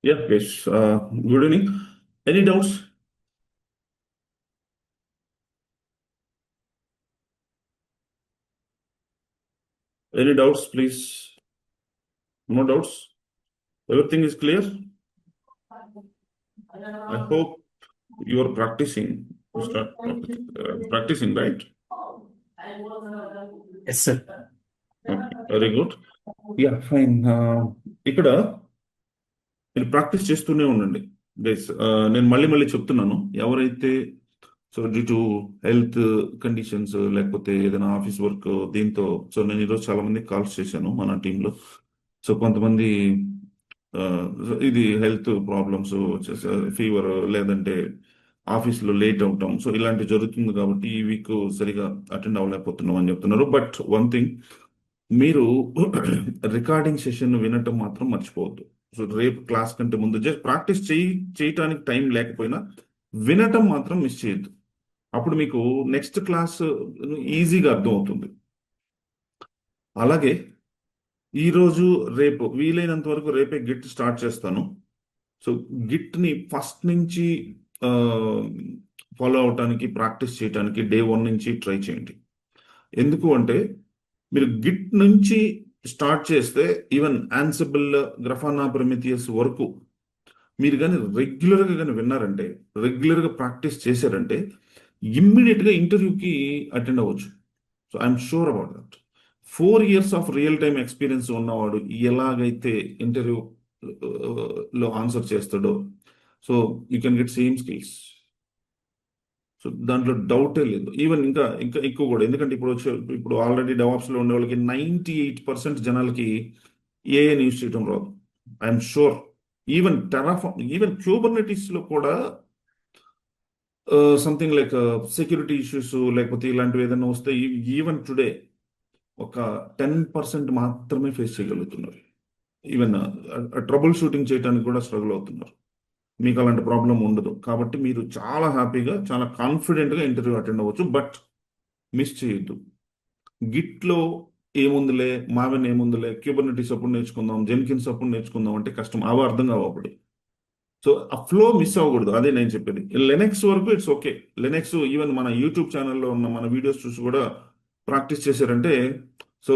Yeah, yes. Good evening. Any doubts? Any doubts, please? No doubts. Everything is clear. I hope you are practicing. You start practicing, right? Yes sir. Okay, very good. Yeah, fine. ఇక్కడ మీరు practice చేస్తూనే ఉండండి guys. నేను మళ్ళీ మళ్ళీ చెప్తున్నాను, ఎవరైతే so due to health conditions లేకపోతే ఏదైనా ఆఫీస్ వర్క్ దీంతో, సో నేను ఈరోజు చాలా మంది కాల్స్ చేశాను మన టీంలో. సో కొంతమంది ఆ, ఇది హెల్త్ ప్రాబ్లమ్స్, ఫీవర్ లేదంటే ఆఫీస్లో లేట్ అవటం, సో ఇలాంటి జరుగుతుంది కాబట్టి ఈ వీక్ సరిగా అటెండ్ అవ్వలేకపోతున్నాం అని చెప్తున్నారు. బట్ వన్ థింగ్, మీరు రికార్డింగ్ సెషన్ వినటం మాత్రం మర్చిపోవద్దు. సో రేపు క్లాస్ కంటే ముందు జస్ట్ ప్రాక్టీస్ చేయటానికి టైం లేకపోయినా వినటం మాత్రం మిస్ చేయొద్దు. అప్పుడు మీకు నెక్స్ట్ క్లాస్ ఈజీగా అర్థం అవుతుంది. అలాగే ఈరోజు రేపు వీలైనంత వరకు రేపే గిట్ స్టార్ట్ చేస్తాను. సో గిట్ని ఫస్ట్ నుంచి ఫాలో అవటానికి ప్రాక్టీస్ చేయడానికి డే వన్ నుంచి ట్రై చేయండి. ఎందుకు అంటే మీరు గిట్ నుంచి స్టార్ట్ చేస్తే ఈవెన్ యాన్సిబుల్, గ్రఫానా, ప్రొమిథియస్ వరకు మీరు కానీ రెగ్యులర్గా కానీ విన్నారంటే, రెగ్యులర్గా ప్రాక్టీస్ చేశారంటే ఇమ్మీడియట్గా ఇంటర్వ్యూకి అటెండ్ అవ్వచ్చు. So I'm sure about that. 4 years of real time experience ఉన్నవాడు ఎలాగైతే ఇంటర్వ్యూ లో ఆన్సర్ చేస్తాడో, so you can get same skills. So దాంట్లో డౌటే లేదు. ఈవెన్ ఇంకా ఇంకా ఎక్కువ కూడా, ఎందుకంటే ఇప్పుడు ఆల్రెడీ డెవాప్స్ లో ఉండే వాళ్ళకి 98% జనాలకి ఏఐ యూస్ చేయడం రాదు. I'm sure. Even Terraform, even Kubernetes లో కూడా సంథింగ్ లైక్ సెక్యూరిటీ ఇష్యూస్ లేకపోతే ఇలాంటివి ఏదైనా వస్తే ఈవెన్ టుడే ఒక 10% మాత్రమే ఫేస్ చేయగలుగుతున్నారు. ఈవెన్ ట్రబుల్ షూటింగ్ చేయడానికి కూడా స్ట్రగుల్ అవుతున్నారు. మీకు అలాంటి ప్రాబ్లం ఉండదు కాబట్టి మీరు చాలా హ్యాపీగా, చాలా కాన్ఫిడెంట్గా ఇంటర్వ్యూ అటెండ్ అవ్వచ్చు. బట్ మిస్ చేయొద్దు. గిట్లో ఏముందిలే, మావెన్ ఏముందిలే, క్యూబర్నెటిస్ అప్పుడు నేర్చుకుందాం, జెన్కిన్స్ అప్పుడు నేర్చుకుందాం అంటే కష్టం. అవి అర్థం కావు అప్పుడు. సో ఆ ఫ్లో మిస్ అవ్వకూడదు, అదే నేను చెప్పేది. లెనెక్స్ వరకు ఇట్స్ ఓకే. లెనెక్స్ ఈవెన్ మన యూట్యూబ్ ఛానల్లో ఉన్న మన వీడియోస్ చూసి కూడా ప్రాక్టీస్ చేశారంటే, సో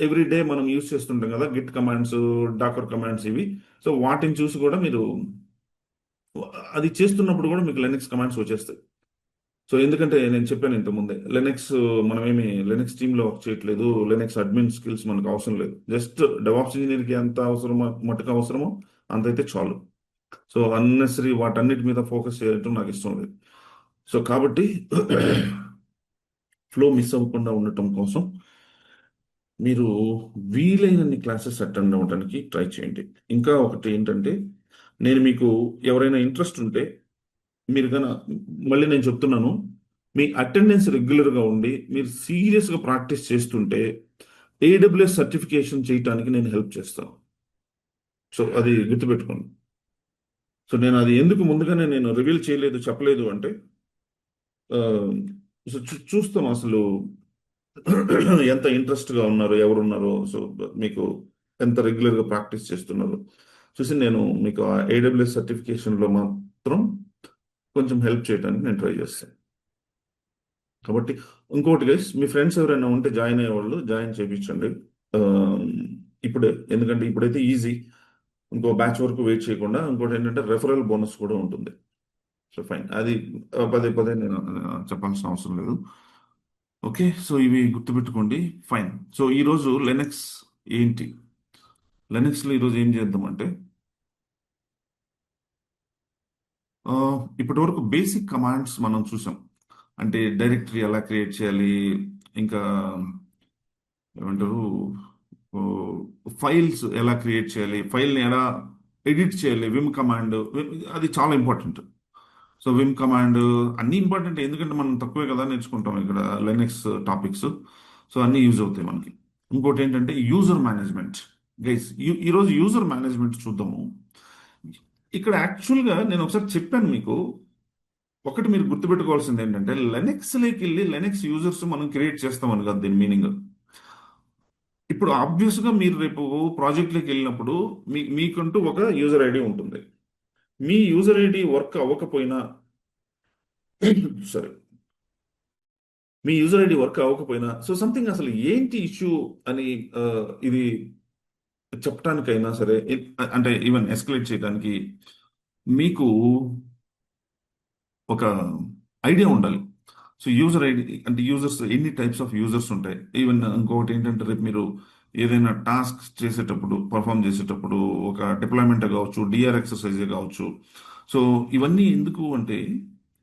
ఎవ్రీ డే మనం యూస్ చేస్తుంటాం కదా గిట్ కమాండ్స్, డాకర్ కమాండ్స్ ఇవి. సో వాటిని చూసి కూడా మీరు అది చేస్తున్నప్పుడు కూడా మీకు లెనెక్స్ కమాండ్స్ వచ్చేస్తాయి. సో ఎందుకంటే నేను చెప్పాను ఇంతకుముందే, లెనెక్స్ మనమేమి లెనెక్స్ టీంలో వర్క్ చేయట్లేదు. లెనెక్స్ అడ్మిన్ స్కిల్స్ మనకు అవసరం లేదు. జస్ట్ డెవాప్స్ ఇంజనీర్కి ఎంత అవసరమో, మటుకు అవసరమో అంతైతే చాలు. సో అన్నెసరీ వాటన్నిటి మీద ఫోకస్ చేయడం నాకు ఇష్టం లేదు. సో కాబట్టి ఫ్లో మిస్ అవ్వకుండా ఉండటం కోసం మీరు వీలైనన్ని క్లాసెస్ అటెండ్ అవ్వడానికి ట్రై చేయండి. ఇంకా ఒకటి ఏంటంటే, నేను మీకు ఎవరైనా ఇంట్రెస్ట్ ఉంటే మీరు కన మళ్ళీ నేను చెప్తున్నాను, మీ అటెండెన్స్ రెగ్యులర్గా ఉండి మీరు సీరియస్గా ప్రాక్టీస్ చేస్తుంటే ఏడబ్ల్యూఎస్ సర్టిఫికేషన్ చేయడానికి నేను హెల్ప్ చేస్తాను. సో అది గుర్తుపెట్టుకోండి. సో నేను అది ఎందుకు ముందుగానే నేను రివీల్ చేయలేదు, చెప్పలేదు అంటే, ఆ, సో చూస్తాం అసలు ఎంత ఇంట్రెస్ట్గా ఉన్నారు, ఎవరున్నారు, సో మీకు ఎంత రెగ్యులర్గా ప్రాక్టీస్ చేస్తున్నారు చూసి నేను మీకు ఆ ఏడబ్ల్యూఎస్ సర్టిఫికేషన్లో మాత్రం కొంచెం హెల్ప్ చేయడానికి నేను ట్రై చేస్తాను. కాబట్టి ఇంకోటి గైస్, మీ ఫ్రెండ్స్ ఎవరైనా ఉంటే జాయిన్ అయ్యేవాళ్ళు జాయిన్ చేయించండి. ఆ, ఇప్పుడే, ఎందుకంటే ఇప్పుడైతే ఈజీ. ఇంకో బ్యాచ్ వరకు వెయిట్ చేయకుండా, ఇంకోటి ఏంటంటే రెఫరల్ బోనస్ కూడా ఉంటుంది. సో ఫైన్, అది పదే పదే నేను చెప్పాల్సిన అవసరం లేదు. ఓకే, సో ఇవి గుర్తుపెట్టుకోండి. ఫైన్. సో ఈరోజు లెనెక్స్ ఏంటి, లెనెక్స్లో ఈరోజు ఏం చేద్దామంటే, ఆ, ఇప్పటి వరకు బేసిక్ కమాండ్స్ మనం చూసాం. అంటే డైరెక్టరీ ఎలా క్రియేట్ చేయాలి, ఇంకా ఏమంటారు, ఫైల్స్ ఎలా క్రియేట్ చేయాలి, ఫైల్ని ఎలా ఎడిట్ చేయాలి, విమ్ కమాండ్, అది చాలా ఇంపార్టెంట్. సో విమ్ కమాండ్ అన్ని ఇంపార్టెంట్, ఎందుకంటే మనం తక్కువే కదా నేర్చుకుంటాం ఇక్కడ లెనెక్స్ టాపిక్స్. సో అన్ని యూజ్ అవుతాయి మనకి. ఇంకోటి ఏంటంటే యూజర్ మేనేజ్మెంట్. గైస్, ఈరోజు యూజర్ మేనేజ్మెంట్ చూద్దాము. ఇక్కడ యాక్చువల్గా నేను ఒకసారి చెప్పాను మీకు. ఒకటి మీరు గుర్తుపెట్టుకోవాల్సింది ఏంటంటే, లెనెక్స్లోకి వెళ్ళి లెనెక్స్ యూజర్స్ మనం క్రియేట్ చేస్తామని కాదు దీని మీనింగ్. ఇప్పుడు ఆబ్వియస్గా మీరు రేపు ప్రాజెక్ట్లోకి వెళ్ళినప్పుడు మీకంటూ ఒక యూజర్ ఐడి ఉంటుంది. మీ యూజర్ ఐడి వర్క్ అవ్వకపోయినా సరే, మీ యూజర్ ఐడి వర్క్ అవ్వకపోయినా సో సంథింగ్ అసలు ఏంటి ఇష్యూ అని ఆ, ఇది చెప్పడానికైనా సరే అంటే ఈవెన్ ఎస్కలేట్ చేయడానికి మీకు ఒక ఐడియా ఉండాలి. సో యూజర్ ఐడి అంటే యూజర్స్ ఎన్ని టైప్స్ ఆఫ్ యూజర్స్ ఉంటాయి. ఈవెన్ ఇంకొకటి ఏంటంటే రేపు మీరు ఏదైనా టాస్క్ చేసేటప్పుడు పర్ఫామ్ చేసేటప్పుడు ఒక డిప్లాయ్మెంట్ కావచ్చు, డిఆర్ ఎక్సర్సైజ్ కావచ్చు. సో ఇవన్నీ ఎందుకు అంటే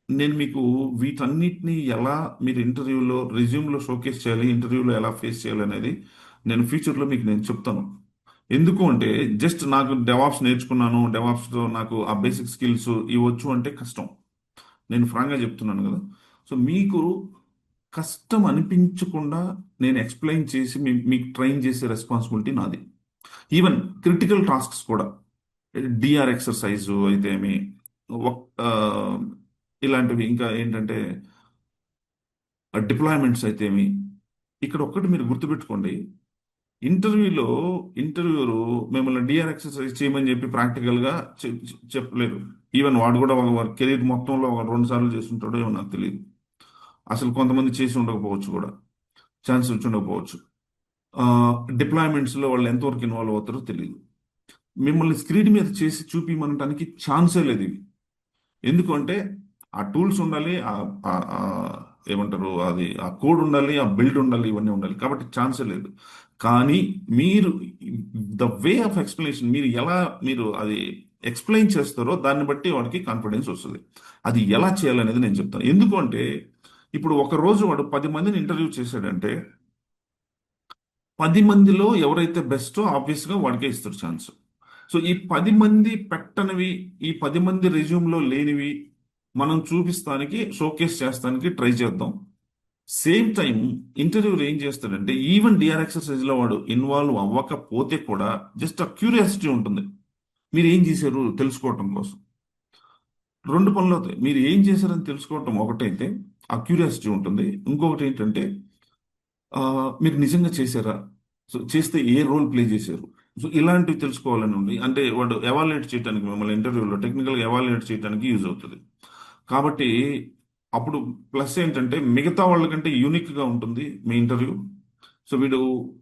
నేను మీకు వీటన్నిటిని ఎలా మీరు ఇంటర్వ్యూలో రెజ్యూమ్లో షోకేస్ చేయాలి, ఇంటర్వ్యూలో ఎలా ఫేస్ చేయాలి అనేది నేను ఫ్యూచర్లో మీకు నేను చెప్తాను. ఎందుకు అంటే జస్ట్ నాకు డెవాప్స్ నేర్చుకున్నాను, డెవాప్స్తో నాకు ఆ బేసిక్ స్కిల్స్ ఇవి వచ్చు అంటే కష్టం. నేను ఫ్రాంక్గా చెప్తున్నాను కదా. సో మీకు కష్టం అనిపించకుండా నేను ఎక్స్ప్లెయిన్ చేసి మీకు ట్రైన్ చేసే రెస్పాన్సిబిలిటీ నాది. ఈవెన్ క్రిటికల్ టాస్క్స్ కూడా డిఆర్ ఎక్సర్సైజ్ అయితే ఏమి ఒక్- ఆ, ఇలాంటివి ఇంకా ఏంటంటే డిప్లాయ్మెంట్స్ అయితే ఏమి. ఇక్కడ ఒక్కటి మీరు గుర్తుపెట్టుకోండి. ఇంటర్వ్యూలో ఇంటర్వ్యూరు మిమ్మల్ని డిఆర్ ఎక్సర్సైజ్ చేయమని చెప్పి ప్రాక్టికల్గా చెప్పలేదు. ఈవెన్ వాడు కూడా ఒక కెరీర్ మొత్తంలో ఒక 2 సార్లు చేస్తుంటాడో ఏమో నాకు తెలియదు. అసలు కొంతమంది చేసి ఉండకపోవచ్చు కూడా, ఛాన్స్ వచ్చి ఉండకపోవచ్చు. డిప్లాయ్మెంట్స్లో వాళ్ళు ఎంతవరకు ఇన్వాల్వ్ అవుతారో తెలియదు. మిమ్మల్ని స్క్రీన్ మీద చేసి చూపించమనడానికి ఛాన్సే లేదు ఇవి. ఎందుకు అంటే ఆ టూల్స్ ఉండాలి, ఏమంటారు అది, ఆ కోడ్ ఉండాలి, ఆ బిల్డ్ ఉండాలి, ఇవన్నీ ఉండాలి, కాబట్టి ఛాన్సే లేదు. కానీ మీరు ద వే ఆఫ్ ఎక్స్ప్లెనేషన్, మీరు ఎలా మీరు అది ఎక్స్ప్లెయిన్ చేస్తారో దాన్ని బట్టి వాడికి కాన్ఫిడెన్స్ వస్తుంది. అది ఎలా చేయాలనేది నేను చెప్తాను. ఎందుకు అంటే ఇప్పుడు ఒక రోజు వాడు 10 మందిని ఇంటర్వ్యూ చేశాడంటే 10 మందిలో ఎవరైతే బెస్టో ఆబ్వియస్గా వాడికే ఇస్తారు ఛాన్స్. సో ఈ 10 మంది పెట్టనివి, ఈ 10 మంది రెజ్యూమ్లో లేనివి మనం చూపిస్తానికి, షోకేస్ చేస్తానికి ట్రై చేద్దాం. సేమ్ టైం ఇంటర్వ్యూలో ఏం చేస్తాడంటే ఈవెన్ డిఆర్ ఎక్సర్సైజ్లో వాడు ఇన్వాల్వ్ అవ్వకపోతే కూడా జస్ట్ ఆ క్యూరియాసిటీ ఉంటుంది. మీరు ఏం చేశారు తెలుసుకోవటం కోసం. 2 పనులు అవుతాయి. మీరు ఏం చేశారని తెలుసుకోవటం ఒకటైతే ఆ క్యూరియాసిటీ ఉంటుంది. ఇంకొకటి ఏంటంటే ఆ, మీరు నిజంగా చేశారా, సో చేస్తే ఏ రోల్ ప్లే చేశారు, సో ఇలాంటివి తెలుసుకోవాలని ఉంది. అంటే వాడు ఎవాల్యుయేట్ చేయడానికి, మిమ్మల్ని ఇంటర్వ్యూలో టెక్నికల్గా ఎవాల్యుయేట్ చేయడానికి యూజ్ అవుతుంది. కాబట్టి అప్పుడు ప్లస్ ఏంటంటే మిగతా వాళ్ళకంటే యూనిక్గా ఉంటుంది మీ ఇంటర్వ్యూ. సో వీడు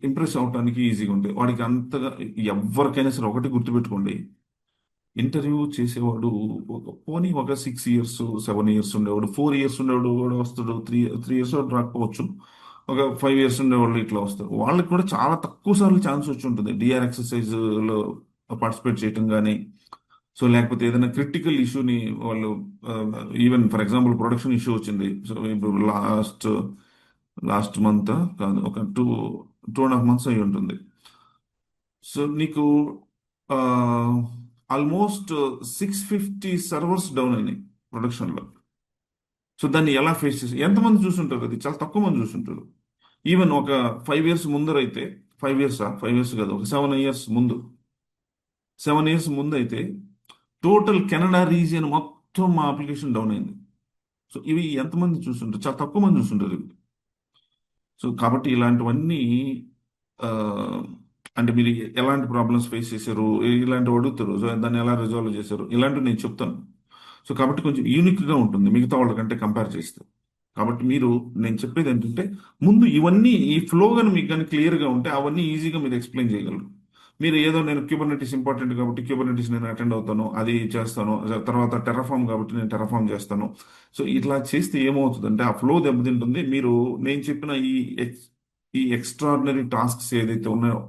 ఇంప్రెస్ అవడానికి ఈజీగా ఉంటుంది వాడికి అంతగా. ఎవరికైనా సరే ఒకటి గుర్తుపెట్టుకోండి. ఇంటర్వ్యూ చేసేవాడు పోనీ ఒక 6 ఇయర్స్ 7 ఇయర్స్ ఉండేవాడు, 4 ఇయర్స్ ఉండేవాడు కూడా వస్తాడు, త్రీ ఇయర్స్ వాడు రాకపోవచ్చు. ఒక 5 ఇయర్స్ ఉండేవాళ్ళు ఇట్లా వస్తారు. వాళ్ళకి కూడా చాలా తక్కువ సార్లు ఛాన్స్ వచ్చి ఉంటుంది డిఆర్ ఎక్సర్సైజ్ లో పార్టిసిపేట్ చేయటం కానీ. సో లేకపోతే ఏదైనా క్రిటికల్ ఇష్యూని వాళ్ళు, even for example production issue వచ్చింది. సో ఇప్పుడు లాస్ట్ లాస్ట్ మంత్ కాదు, ఒక 2.5 మంత్స్ అయి ఉంటుంది. సో నీకు ఆల్మోస్ట్ 650 సర్వర్స్ డౌన్ అయినాయి ప్రొడక్షన్లో. సో దాన్ని ఎలా ఫేస్ చేసి ఎంతమంది చూసుంటారు? అది చాలా తక్కువ మంది చూసుంటారు. ఈవెన్ ఒక 5 ఇయర్స్ ముందర అయితే, 5 ఇయర్స్ కాదు, ఒక 7 ఇయర్స్ ముందు, 7 ఇయర్స్ ముందు అయితే టోటల్ కెనడా రీజియన్ మొత్తం మా అప్లికేషన్ డౌన్ అయింది. సో ఇవి ఎంతమంది చూస్తుంటారు? చాలా తక్కువ మంది చూస్తుంటారు ఇవి. సో కాబట్టి ఇలాంటివన్నీ ఆ, అంటే మీరు ఎలాంటి ప్రాబ్లమ్స్ ఫేస్ చేశారు, ఇలాంటివి అడుగుతారు. సో దాన్ని ఎలా రిజాల్వ్ చేశారు, ఇలాంటివి నేను చెప్తాను. సో కాబట్టి కొంచెం యూనిక్గా ఉంటుంది మిగతా వాళ్ళకంటే కంపేర్ చేస్తే. కాబట్టి మీరు, నేను చెప్పేది ఏంటంటే ముందు ఇవన్నీ ఈ ఫ్లో కానీ మీకు కానీ క్లియర్గా ఉంటే అవన్నీ ఈజీగా మీరు ఎక్స్ప్లెయిన్ చేయగలరు. మీరు ఏదో నేను క్యూబర్నెటిస్ ఇంపార్టెంట్ కాబట్టి క్యూబర్నెటిస్ నేను అటెండ్ అవుతాను, అది చేస్తాను, తర్వాత టెర్రఫామ్ కాబట్టి నేను టెర్రఫామ్ చేస్తాను. సో ఇట్లా చేస్తే ఏమవుతుందంటే ఆ ఫ్లో దెబ్బతింటుంది. మీరు నేను చెప్పిన ఈ ఎక్స్ట్రాడినరీ టాస్క్స్ ఏదైతే ఉన్నాయో,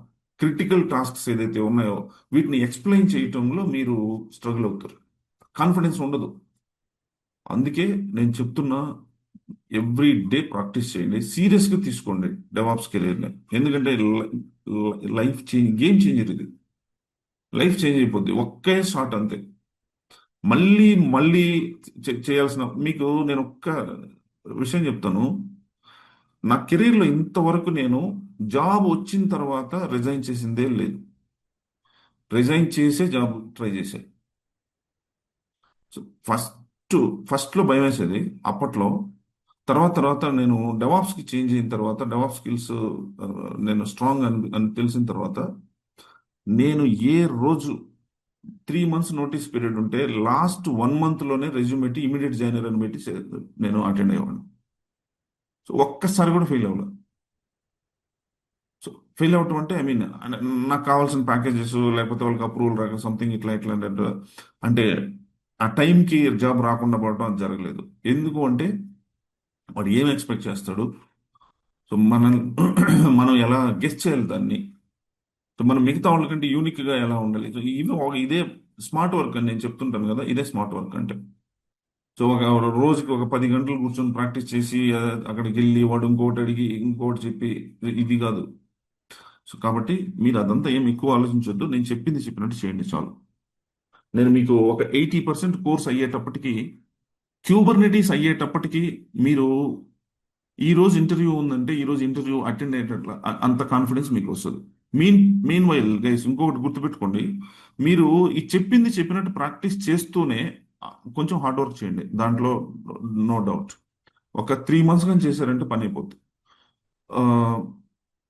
క్రిటికల్ టాస్క్స్ ఏదైతే ఉన్నాయో వీటిని ఎక్స్ప్లెయిన్ చేయటంలో మీరు స్ట్రగుల్ అవుతారు, కాన్ఫిడెన్స్ ఉండదు. అందుకే నేను చెప్తున్నా, ఎవ్రీ డే ప్రాక్టీస్ చేయండి, సీరియస్గా తీసుకోండి డెవాప్స్ కెరీర్ని. ఎందుకంటే లైఫ్ చేంజ్, గేమ్ చేంజర్ ఇది. లైఫ్ చేంజ్ అయిపోద్ది ఒకే షాట్ అంతే. మళ్ళీ మళ్ళీ చేయాల్సిన, మీకు నేను ఒక్క విషయం చెప్తాను. నా కెరీర్లో ఇంతవరకు నేను జాబ్ వచ్చిన తర్వాత రిజైన్ చేసిందే లేదు. రిజైన్ చేసే జాబ్ ట్రై చేశాను. సో ఫస్ట్ ఫస్ట్లో భయం వేసేది అప్పట్లో. తర్వాత నేను డెవాప్స్కి చేంజ్ అయిన తర్వాత డెవాప్ స్కిల్స్ నేను స్ట్రాంగ్ అని తెలిసిన తర్వాత నేను ఏ రోజు 3 మంత్స్ నోటీస్ పీరియడ్ ఉంటే లాస్ట్ 1 మంత్లోనే రెజ్యూమ్ పెట్టి ఇమీడియట్ జాయినర్ అని పెట్టి నేను అటెండ్ అయ్యేవాడిని. సో ఒక్కసారి కూడా ఫెయిల్ అవ్వలేదు. సో ఫెయిల్ అవటం అంటే ఐ మీన్ నాకు కావాల్సిన ప్యాకేజెస్ లేకపోతే వాళ్ళకి అప్రూవల్ రాక సంథింగ్ ఇట్లా అంటే ఆ టైంకి జాబ్ రాకుండా పడటం అది జరగలేదు. ఎందుకు అంటే వాడు ఏం ఎక్స్పెక్ట్ చేస్తాడు, సో మనం మనం ఎలా గెస్ట్ చేయాలి దాన్ని, సో మనం మిగతా వాళ్ళకంటే యూనిక్గా ఎలా ఉండాలి. సో ఇదే స్మార్ట్ వర్క్ అని నేను చెప్తుంటాను కదా, ఇదే స్మార్ట్ వర్క్ అంటే. సో ఒక రోజుకి ఒక 10 గంటలు కూర్చొని ప్రాక్టీస్ చేసి అక్కడికి వెళ్ళి వాడు ఇంకోటి అడిగి ఇంకోటి చెప్పి ఇది కాదు. సో కాబట్టి మీరు అదంతా ఏం ఎక్కువ ఆలోచించొద్దు, నేను చెప్పింది చెప్పినట్టు చేయండి చాలు. నేను మీకు ఒక 80% కోర్స్ అయ్యేటప్పటికి, క్యూబర్నెటీస్ అయ్యేటప్పటికి మీరు ఈ రోజు ఇంటర్వ్యూ ఉందంటే ఈ రోజు ఇంటర్వ్యూ అటెండ్ అయ్యేటట్ల అంత కాన్ఫిడెన్స్ మీకు వస్తుంది. మీన్ మీన్ వైల్ గైస్ ఇంకొకటి గుర్తుపెట్టుకోండి, మీరు ఈ చెప్పింది చెప్పినట్టు ప్రాక్టీస్ చేస్తూనే ఆ, కొంచెం హార్డ్ వర్క్ చేయండి దాంట్లో, నో డౌట్. ఒక 3 మంత్స్ కానీ చేశారంటే పని అయిపోద్ది. ఆ,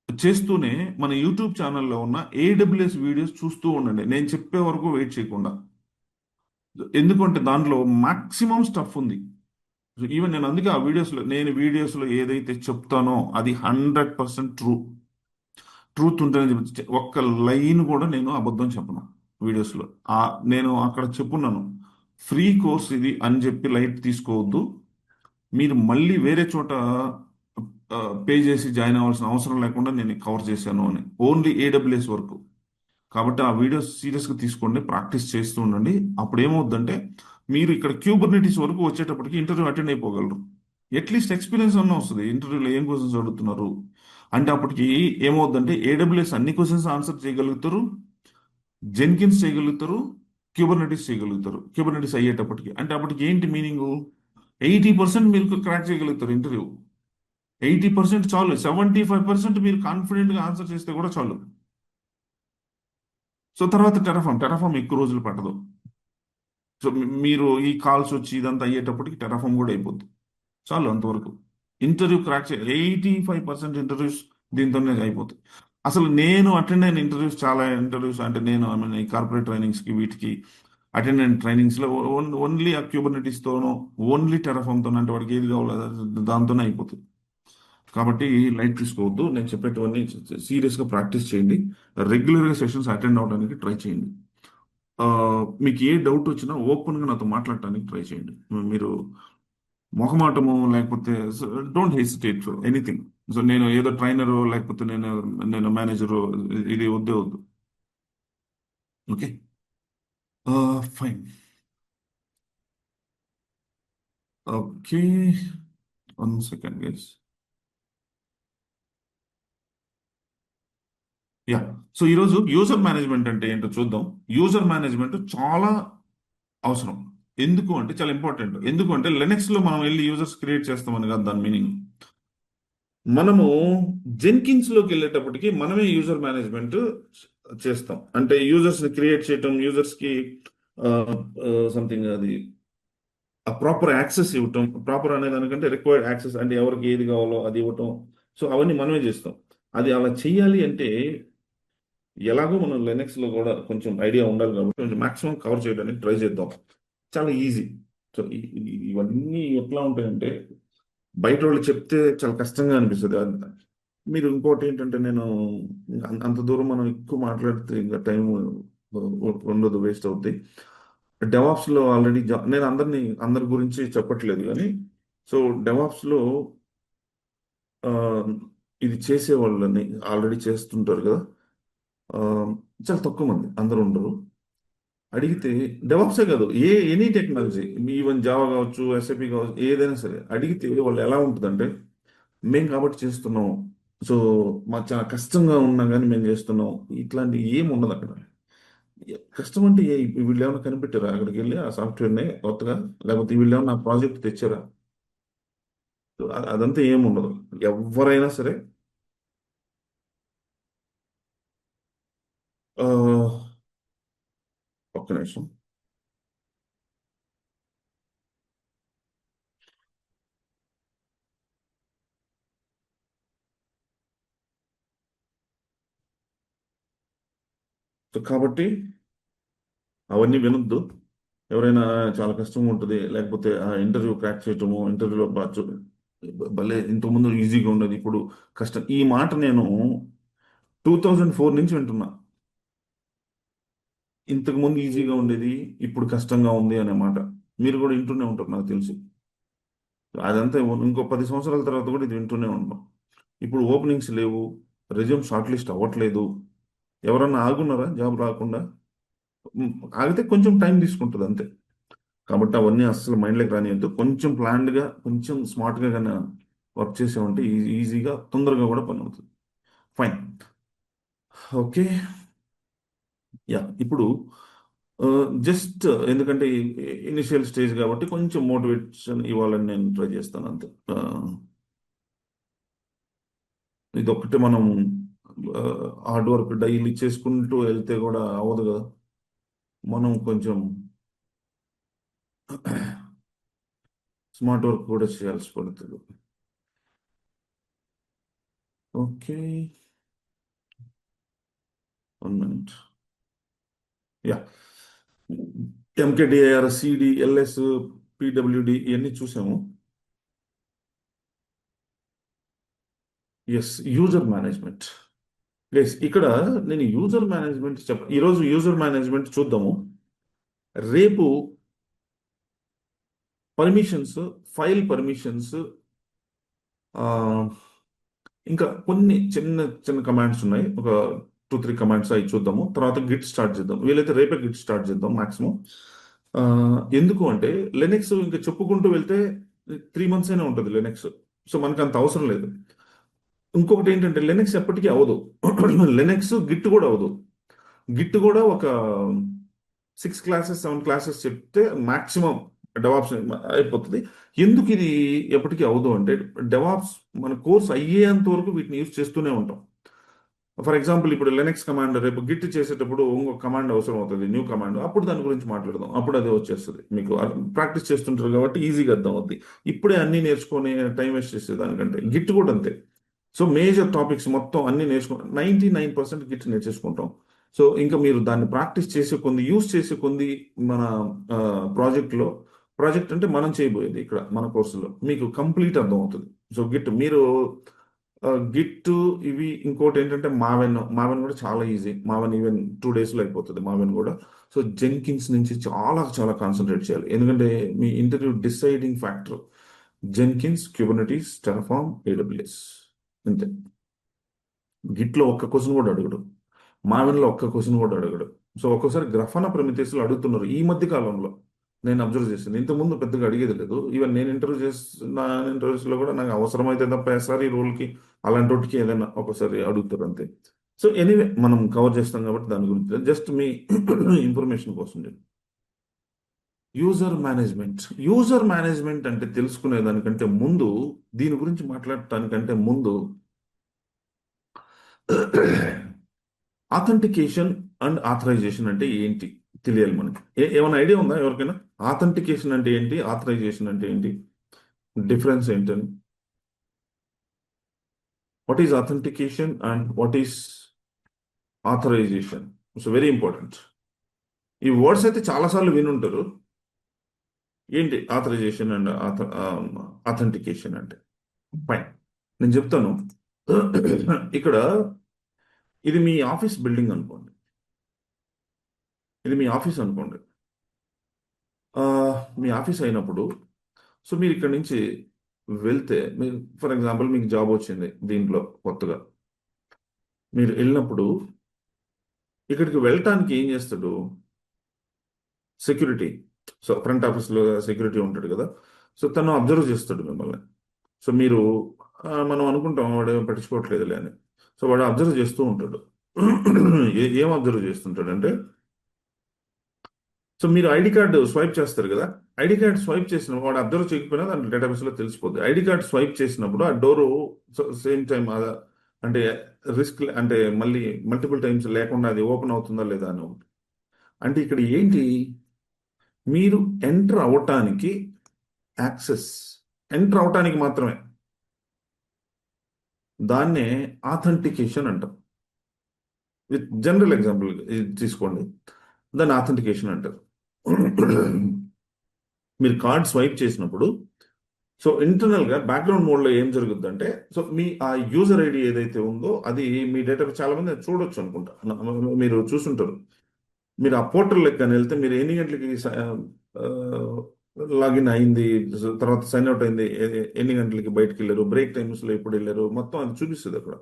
చేస్తూనే మన యూట్యూబ్ ఛానల్లో ఉన్న ఏడబ్ల్యూఎస్ వీడియోస్ చూస్తూ ఉండండి, నేను చెప్పే వరకు వెయిట్ చేయకుండా. ఎందుకంటే దాంట్లో మాక్సిమం స్టఫ్ ఉంది. ఈవెన్ నేను అందుకే ఆ వీడియోస్లో ఏదైతే చెప్తానో అది 100% ట్రూత్ ఉంటేనే ఒక్క లైన్ కూడా నేను అబద్ధం చెప్పను వీడియోస్లో. ఆ నేను అక్కడ చెప్పున్నాను, ఫ్రీ కోర్స్ ఇది అని చెప్పి లైట్ తీసుకోవద్దు, మీరు మళ్ళీ వేరే చోట పే చేసి జాయిన్ అవ్వాల్సిన అవసరం లేకుండా నేను కవర్ చేశాను అని, ఓన్లీ ఏడబ్ల్యూఎస్ వరకు. కాబట్టి ఆ వీడియోస్ సీరియస్గా తీసుకోండి, ప్రాక్టీస్ చేస్తూ ఉండండి. అప్పుడు ఏమవుద్దంటే మీరు ఇక్కడ క్యూబర్నెటీస్ వరకు వచ్చేటప్పటికి ఇంటర్వ్యూ అటెండ్ అయిపోగలరు. అట్లీస్ట్ ఎక్స్పీరియన్స్ అన్న వస్తుంది, ఇంటర్వ్యూలో ఏం క్వశ్చన్స్ అడుగుతున్నారు అంటే. అప్పటికి ఏమవుద్దంటే ఏడబ్ల్యూఎస్ అన్ని క్వశ్చన్స్ ఆన్సర్ చేయగలుగుతారు, జెన్కిన్స్ చేయగలుగుతారు, క్యూబర్నెటీస్ చేయగలుగుతారు. క్యూబర్నెటీస్ అయ్యేటప్పటికి అంటే అప్పటికి ఏంటి మీనింగ్, 80% మీరు క్రాక్ చేయగలుగుతారు ఇంటర్వ్యూ. 80% చాలు, 75% మీరు కాన్ఫిడెంట్గా ఆన్సర్ చేస్తే కూడా చాలు. సో తర్వాత టెరాఫామ్ ఎక్కువ రోజులు పట్టదు. సో మీరు ఈ కాల్స్ వచ్చి ఇదంతా అయ్యేటప్పటికి టెరాఫామ్ కూడా అయిపోద్ది. చాలు అంతవరకు. ఇంటర్వ్యూ క్రాక్ 85% ఇంటర్వ్యూస్ దీంతోనే అయిపోతాయి. అసలు నేను అటెండ్ అయిన ఇంటర్వ్యూస్, చాలా ఇంటర్వ్యూస్ అంటే నేను ఐ మీన్ ఈ కార్పొరేట్ ట్రైనింగ్స్కి వీటికి అటెండ్ అయిన ట్రైనింగ్స్లో ఓన్లీ ఆ క్యూబర్నెటీస్తోనో ఓన్లీ టెరాఫామ్తో అంటే వాడికి ఏది కావాలో దాంతోనే అయిపోతుంది. కాబట్టి లైట్ తీసుకోవద్దు, నేను చెప్పేటివన్నీ సీరియస్గా ప్రాక్టీస్ చేయండి, రెగ్యులర్గా సెషన్స్ అటెండ్ అవడానికి ట్రై చేయండి. ఆ, మీకు ఏ డౌట్ వచ్చినా ఓపెన్గా నాతో మాట్లాడటానికి ట్రై చేయండి. మీరు మొహమాటము లేకపోతే don't hesitate for anything. So నేను ఏదో ట్రైనరు లేకపోతే నేను నేను మేనేజరు, ఇది వద్దే వద్దు. Okay, fine. Okay, 1 second guys. Yeah, so ఈరోజు యూజర్ మేనేజ్మెంట్ అంటే ఏంటో చూద్దాం. యూజర్ మేనేజ్మెంట్ చాలా అవసరం. ఎందుకు అంటే చాలా ఇంపార్టెంట్. ఎందుకు అంటే లెనెక్స్ లో మనం వెళ్ళి యూజర్స్ క్రియేట్ చేస్తామని కాదు దాని మీనింగ్. మనము జెన్కిన్స్ లోకి వెళ్ళేటప్పటికి మనమే యూజర్ మేనేజ్మెంట్ చేస్తాం. అంటే యూజర్స్ ని క్రియేట్ చేయటం, యూజర్స్ కి సంథింగ్ అది ఆ ప్రాపర్ యాక్సెస్ ఇవ్వటం, ప్రాపర్ అనే దానికంటే రిక్వైర్డ్ యాక్సెస్ అంటే ఎవరికి ఏది కావాలో అది ఇవ్వటం. సో అవన్నీ మనమే చేస్తాం. అది అలా చేయాలి అంటే ఎలాగో మనం లెనెక్స్ లో కూడా కొంచెం ఐడియా ఉండాలి కాబట్టి కొంచెం మాక్సిమం కవర్ చేయడానికి ట్రై చేద్దాం. చాలా ఈజీ. సో ఇవన్నీ ఎట్లా ఉంటాయంటే బయట వాళ్ళు చెప్తే చాలా కష్టంగా అనిపిస్తుంది. మీరు ఇంకోటి ఏంటంటే నేను అంత దూరం మనం ఎక్కువ మాట్లాడితే ఇంకా టైం ఉండదు, వేస్ట్ అవుద్ది. డెవాప్స్ లో ఆల్రెడీ నేను అందరి గురించి చెప్పట్లేదు కానీ, సో డెవాప్స్ లో ఆ, ఇది చేసే వాళ్ళని ఆల్రెడీ చేస్తుంటారు కదా, ఆ, చాలా తక్కువ మంది, అందరూ ఉండరు. అడిగితే డెవాప్సే కాదు, ఎనీ టెక్నాలజీ, ఈవెన్ జావా కావచ్చు, ఎస్ఏపి కావచ్చు, ఏదైనా సరే అడిగితే వాళ్ళు ఎలా ఉంటుందంటే మేము కాబట్టి చేస్తున్నాం, సో మాకు చాలా కష్టంగా ఉన్నా కానీ మేము చేస్తున్నాం, ఇట్లాంటి ఏం ఉండదు అక్కడ. కష్టం అంటే వీళ్ళు ఏమైనా కనిపెట్టారా అక్కడికి వెళ్ళి ఆ సాఫ్ట్వేర్ని కొత్తగా, లేకపోతే వీళ్ళు ఏమైనా ప్రాజెక్ట్ తెచ్చారా? సో అదంతా ఏం ఉండదు. ఎవరైనా సరే ఆ, ఒక్క నిమిషం. సో కాబట్టి అవన్నీ వినొద్దు. ఎవరైనా చాలా కష్టంగా ఉంటుంది, లేకపోతే ఆ ఇంటర్వ్యూ క్రాక్ చేయటము, ఇంటర్వ్యూలో భలే ఇంతకుముందు ఈజీగా ఉండదు, ఇప్పుడు కష్టం, ఈ మాట నేను 2004 నుంచి వింటున్నా. ఇంతకు ముందు ఈజీగా ఉండేది, ఇప్పుడు కష్టంగా ఉంది అనే మాట మీరు కూడా వింటూనే ఉంటారు నాకు తెలుసు. అదంతా ఇంకో 10 సంవత్సరాల తర్వాత కూడా ఇది వింటూనే ఉంటాం. ఇప్పుడు ఓపెనింగ్స్ లేవు, రెజ్యూమ్ షార్ట్ లిస్ట్ అవ్వట్లేదు. ఎవరన్నా ఆగున్నారా జాబ్ రాకుండా? ఉమ్, ఆగితే కొంచెం టైం తీసుకుంటుంది అంతే. కాబట్టి అవన్నీ అస్సలు మైండ్లోకి రానియద్దు. కొంచెం ప్లాన్డ్గా, కొంచెం స్మార్ట్గా కానీ వర్క్ చేసామంటే ఈజీగా తొందరగా కూడా పని అవుతుంది. ఫైన్. ఓకే. యా, ఇప్పుడు జస్ట్ ఎందుకంటే ఇనిషియల్ స్టేజ్ కాబట్టి కొంచెం మోటివేషన్ ఇవ్వాలని నేను ట్రై చేస్తాను అంతే. ఇది ఒక్కటే మనం హార్డ్ వర్క్ డైలీ చేసుకుంటూ వెళ్తే కూడా అవ్వదు కదా. మనం కొంచెం స్మార్ట్ వర్క్ కూడా చేయాల్సి పడుతుంది. Okay. 1 minute. Yeah. Mkdir, cd, ls, పిడబ్ల్యూడి ఇవన్నీ చూసాము. Yes, user management. ఎస్, ఇక్కడ నేను యూజర్ మేనేజ్మెంట్ ఈరోజు యూజర్ మేనేజ్మెంట్ చూద్దాము. రేపు పర్మిషన్స్, ఫైల్ పర్మిషన్స్, ఇంకా కొన్ని చిన్న చిన్న కమాండ్స్ ఉన్నాయి, ఒక 2-3 కమాండ్స్ అవి చూద్దాము. తర్వాత గిట్ స్టార్ట్ చేద్దాం, వీలైతే రేపే గిట్ స్టార్ట్ చేద్దాం మాక్సిమం. ఎందుకు అంటే లెనెక్స్ ఇంకా చెప్పుకుంటూ వెళ్తే 3 మంత్స్ అయినా ఉంటుంది లెనెక్స్. సో మనకు అంత అవసరం లేదు. ఇంకొకటి ఏంటంటే లెనెక్స్ ఎప్పటికీ అవ్వదు. లెనెక్స్ గిట్ కూడా అవ్వదు. గిట్ కూడా ఒక 6 క్లాసెస్, 7 క్లాసెస్ చెప్తే మాక్సిమం డెవాప్స్ అయిపోతుంది. ఎందుకు ఇది ఎప్పటికీ అవ్వదు అంటే, డెవాప్స్ మన కోర్స్ అయ్యేంత వరకు వీటిని యూజ్ చేస్తూనే ఉంటాం. ఫర్ ఎగ్జాంపుల్ ఇప్పుడు లెనెక్స్ కమాండ్ రేపు గిట్ చేసేటప్పుడు ఇంకొక కమాండ్ అవసరం అవుతుంది, న్యూ కమాండ్, అప్పుడు దాని గురించి మాట్లాడదాం, అప్పుడు అదే వచ్చేస్తుంది. మీకు ప్రాక్టీస్ చేస్తుంటారు కాబట్టి ఈజీగా అర్థం అవుద్ది. ఇప్పుడే అన్ని నేర్చుకొని టైం వేస్ట్ చేసే దానికంటే గిట్ కూడా అంతే. సో మేజర్ టాపిక్స్ మొత్తం అన్ని నేర్చుకుంటాం, 99% గిట్ నేర్చేసుకుంటాం. సో ఇంకా మీరు దాన్ని ప్రాక్టీస్ చేసే కొంది, యూస్ చేసే కొంది, మన ప్రాజెక్ట్లో, ప్రాజెక్ట్ అంటే మనం చేయబోయేది ఇక్కడ మన కోర్సులో మీకు కంప్లీట్ అర్థం అవుతుంది. సో గిట్ మీరు గిట్ ఇవి, ఇంకోటి ఏంటంటే మావెన్, మావెన్ కూడా చాలా ఈజీ. మావెన్ ఈవెన్ 2 daysలో అయిపోతుంది మావెన్ కూడా. సో జెన్కిన్స్ నుంచి చాలా చాలా కాన్సన్ట్రేట్ చేయాలి, ఎందుకంటే మీ interview deciding factor Jenkins, Kubernetes, Terraform, AWS, అంతే. గిట్లో ఒక్క క్వశ్చన్ కూడా అడగడు, మావెన్లో ఒక్క క్వశ్చన్ కూడా అడగడు. సో ఒక్కోసారి గ్రఫానా ప్రమితేస్లో అడుగుతున్నారు ఈ మధ్య కాలంలో, నేను అబ్జర్వ్ చేశాను. ఇంతకుముందు పెద్దగా అడిగేది లేదు. ఈవెన్ నేను ఇంటర్వ్యూ చేసిన ఇంటర్వ్యూస్లో కూడా నాకు అవసరమైతే తప్ప ఎస్ఆర్ఈ రోల్కి అలాంటి వాటికి ఏదైనా ఒకసారి అడుగుతారు అంతే. సో ఎనీవే మనం కవర్ చేస్తాం కాబట్టి దాని గురించి జస్ట్ మీ ఇన్ఫర్మేషన్ కోసం చెప్పి. User management. యూజర్ మేనేజ్మెంట్ అంటే తెలుసుకునే దానికంటే ముందు, దీని గురించి మాట్లాడటానికంటే ముందు, ఆథెంటికేషన్ అండ్ ఆథరైజేషన్ అంటే ఏంటి తెలియాలి మనకి. ఏమైనా ఐడియా ఉందా ఎవరికైనా? ఆథెంటికేషన్ అంటే ఏంటి, ఆథరైజేషన్ అంటే ఏంటి, డిఫరెన్స్ ఏంటని? What is authentication and what is authorization? It's very important. ఈ వర్డ్స్ అయితే చాలాసార్లు వినుంటారు. ఏంటి ఆథరైజేషన్ అండ్ ఆథెంటికేషన్ అంటే? ఫైన్, నేను చెప్తాను. ఇక్కడ ఇది మీ ఆఫీస్ బిల్డింగ్ అనుకోండి, ఇది మీ ఆఫీస్ అనుకోండి. ఆ, మీ ఆఫీస్ అయినప్పుడు, సో మీరు ఇక్కడ నుంచి వెళ్తే, మీరు ఫర్ ఎగ్జాంపుల్ మీకు జాబ్ వచ్చింది దీంట్లో కొత్తగా, మీరు వెళ్ళినప్పుడు ఇక్కడికి వెళ్ళటానికి ఏం చేస్తాడు సెక్యూరిటీ? సో ఫ్రంట్ ఆఫీస్లో సెక్యూరిటీ ఉంటాడు కదా. సో తను అబ్జర్వ్ చేస్తాడు మిమ్మల్ని. సో మీరు మనం అనుకుంటాం వాడు ఏం పట్టించుకోవట్లేదులే అని. సో వాడు అబ్జర్వ్ చేస్తూ ఉంటాడు. ఏం అబ్జర్వ్ చేస్తుంటాడంటే, సో మీరు ఐడి కార్డు స్వైప్ చేస్తారు కదా, ఐడి కార్డ్ స్వైప్ చేసిన వాడు అబ్జర్వ్ చేయకపోయినా దాని డేటాబేస్లో తెలిసిపోద్ది. ఐడి కార్డ్ స్వైప్ చేసినప్పుడు ఆ డోరు సేమ్ టైం అంటే రిస్క్, అంటే మళ్ళీ మల్టిపుల్ టైమ్స్ లేకుండా అది ఓపెన్ అవుతుందా లేదా అని ఒకటి. అంటే ఇక్కడ ఏంటి, మీరు ఎంటర్ అవటానికి యాక్సెస్, ఎంటర్ అవటానికి మాత్రమే, దాన్నే ఆథెంటికేషన్ అంటాం. జనరల్ ఎగ్జాంపుల్ తీసుకోండి. దాన్ని ఆథెంటికేషన్ అంటారు. మీరు కార్డ్ స్వైప్ చేసినప్పుడు సో ఇంటర్నల్ గా బ్యాక్గ్రౌండ్ మోడ్ లో ఏం జరుగుతుందంటే సో మీ ఆ యూజర్ ఐడి ఏదైతే ఉందో అది మీ డేటా చాలా మంది అది చూడొచ్చు అనుకుంటా. మీరు చూసుంటారు. మీరు ఆ పోర్టల్ లెక్క వెళ్తే మీరు ఎన్ని గంటలకి లాగిన్ అయింది, తర్వాత సైన్ అవుట్ అయింది, ఎన్ని గంటలకి బయటకు వెళ్ళారు, బ్రేక్ టైమ్స్ లో ఎప్పుడు వెళ్ళారు, మొత్తం అది చూపిస్తుంది అక్కడ.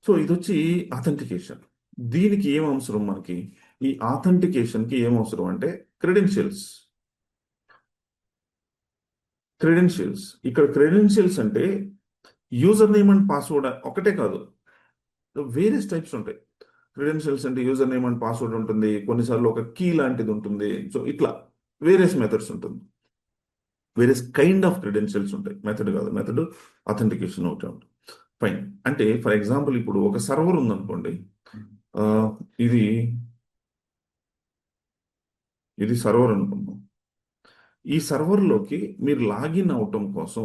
సో ఇది వచ్చి అథెంటికేషన్. దీనికి ఏం అవసరం మనకి? ఈ ఆథెంటికేషన్ కి ఏం అవసరం అంటే క్రెడెన్షియల్స్. క్రెడెన్షియల్స్ ఇక్కడ క్రెడెన్షియల్స్ అంటే యూజర్ నేమ్ అండ్ పాస్వర్డ్ ఒకటే కాదు, వేరియస్ టైప్స్ ఉంటాయి. క్రెడెన్షియల్స్ అంటే యూజర్ నేమ్ అండ్ పాస్వర్డ్ ఉంటుంది, కొన్నిసార్లు ఒక కీ లాంటిది ఉంటుంది. సో ఇట్లా వేరియస్ మెథడ్స్ ఉంటుంది, వేరియస్ కైండ్ ఆఫ్ క్రెడెన్షియల్స్ ఉంటాయి. మెథడ్ కాదు, మెథడ్ అథెంటికేషన్ ఒకటే ఉంటుంది. ఫైన్. అంటే ఫర్ ఎగ్జాంపుల్ ఇప్పుడు ఒక సర్వర్ ఉందనుకోండి. ఆ, ఇది ఇది సర్వర్ అనుకుందాం. ఈ సర్వర్లోకి మీరు లాగిన్ అవటం కోసం,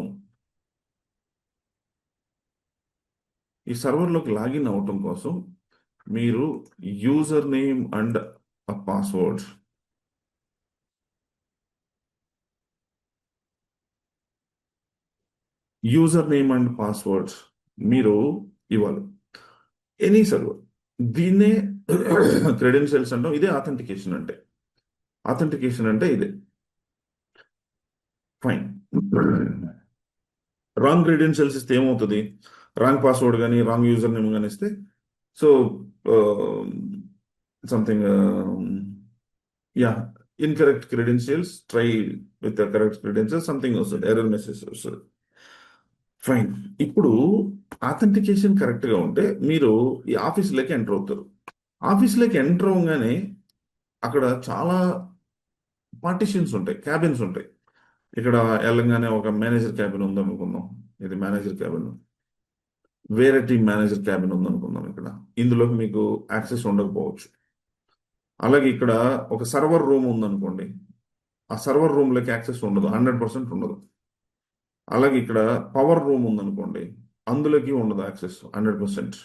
ఈ సర్వర్లోకి లాగిన్ అవటం కోసం మీరు user name and password, user name and password మీరు ఇవ్వాలి. Any server. దీన్నే క్రెడెన్షియల్స్ అంటాం. ఇదే ఆథెంటికేషన్ అంటే. ఆథెంటికేషన్ అంటే ఇదే. ఫైన్. రాంగ్ క్రెడెన్షియల్స్ ఇస్తే ఏమవుతుంది? రాంగ్ పాస్వర్డ్ కానీ రాంగ్ యూజర్ నేమ్ కానీ ఇస్తే so something yeah incorrect credentials, try with correct credentials, something వస్తుంది, ఎర్రర్ మెసేజ్ వస్తుంది. ఫైన్. ఇప్పుడు ఆథెంటికేషన్ కరెక్ట్గా ఉంటే మీరు ఈ ఆఫీస్లోకి ఎంటర్ అవుతారు. ఆఫీస్లోకి ఎంటర్ అవగానే అక్కడ చాలా పార్టిషన్స్ ఉంటాయి, క్యాబిన్స్ ఉంటాయి. ఇక్కడ వెళ్ళంగానే ఒక మేనేజర్ క్యాబిన్ ఉందనుకుందాం. ఇది మేనేజర్ క్యాబిన్. వేరే టీం మేనేజర్ క్యాబిన్ ఉందనుకుందాం. ఇక్కడ ఇందులోకి మీకు యాక్సెస్ ఉండకపోవచ్చు. అలాగే ఇక్కడ ఒక సర్వర్ రూమ్ ఉందనుకోండి. ఆ సర్వర్ రూమ్లోకి యాక్సెస్ ఉండదు, 100% ఉండదు. అలాగే ఇక్కడ పవర్ రూమ్ ఉందనుకోండి, అందులోకి ఉండదు యాక్సెస్ 100%.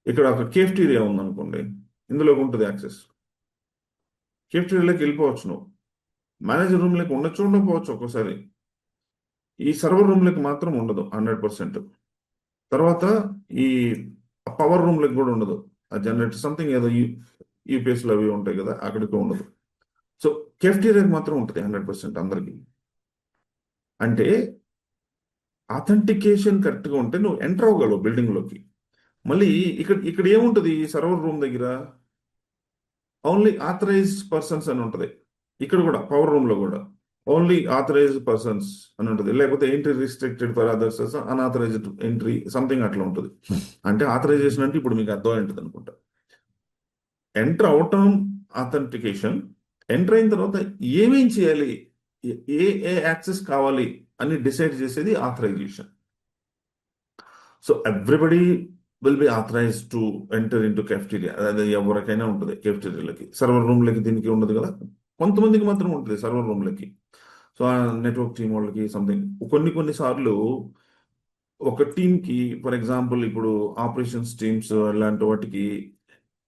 ఇక్కడ ఒక కేఫ్టీరియా ఉందనుకోండి, ఇందులోకి ఉంటుంది యాక్సెస్. కేఫ్టీరియాలోకి వెళ్ళిపోవచ్చు నువ్వు. మేనేజర్ రూమ్లోకి ఉండొచ్చు, ఉండకపోవచ్చు ఒక్కోసారి. ఈ సర్వర్ రూమ్లోకి మాత్రం ఉండదు 100%. తర్వాత ఈ పవర్ రూమ్లోకి కూడా ఉండదు. ఆ జనరేటర్ సంథింగ్ ఏదో యూపీఎస్లు అవి ఉంటాయి కదా, అక్కడికి ఉండదు. సో కెఫ్టీరియాకి మాత్రం ఉంటుంది 100% అందరికి. అంటే ఆథెంటికేషన్ కరెక్ట్గా ఉంటే నువ్వు ఎంటర్ అవ్వగలవు బిల్డింగ్లోకి. మళ్ళీ ఇక్కడ ఇక్కడ ఏముంటుంది ఈ సర్వర్ రూమ్ దగ్గర? ఓన్లీ ఆథరైజ్డ్ పర్సన్స్ అని ఉంటుంది. ఇక్కడ కూడా పవర్ రూమ్లో కూడా ఓన్లీ ఆథరైజ్డ్ పర్సన్స్ అని ఉంటుంది. లేకపోతే entry restricted for others, unauthorized entry, something అట్లా ఉంటుంది. అంటే ఆథరైజేషన్ అంటే ఇప్పుడు మీకు అర్థం ఉంటుంది అనుకుంటా. ఎంటర్ అవటం ఆథెంటికేషన్. ఎంటర్ అయిన తర్వాత ఏమేం చేయాలి, ఏ ఏ యాక్సెస్ కావాలి అని డిసైడ్ చేసేది authorization. So everybody will be authorize to enter into cafeteria. అదే ఎవరికైనా ఉంటుంది కెఫ్టీరియాలకి. సర్వర్ రూమ్లకి దీనికి ఉండదు కదా, కొంతమందికి మాత్రం ఉంటుంది సర్వర్ రూమ్లకి. సో ఆ నెట్వర్క్ టీం వాళ్ళకి సంథింగ్ కొన్ని సార్లు ఒక టీంకి, ఫర్ ఎగ్జాంపుల్ ఇప్పుడు ఆపరేషన్స్ టీమ్స్ అలాంటి వాటికి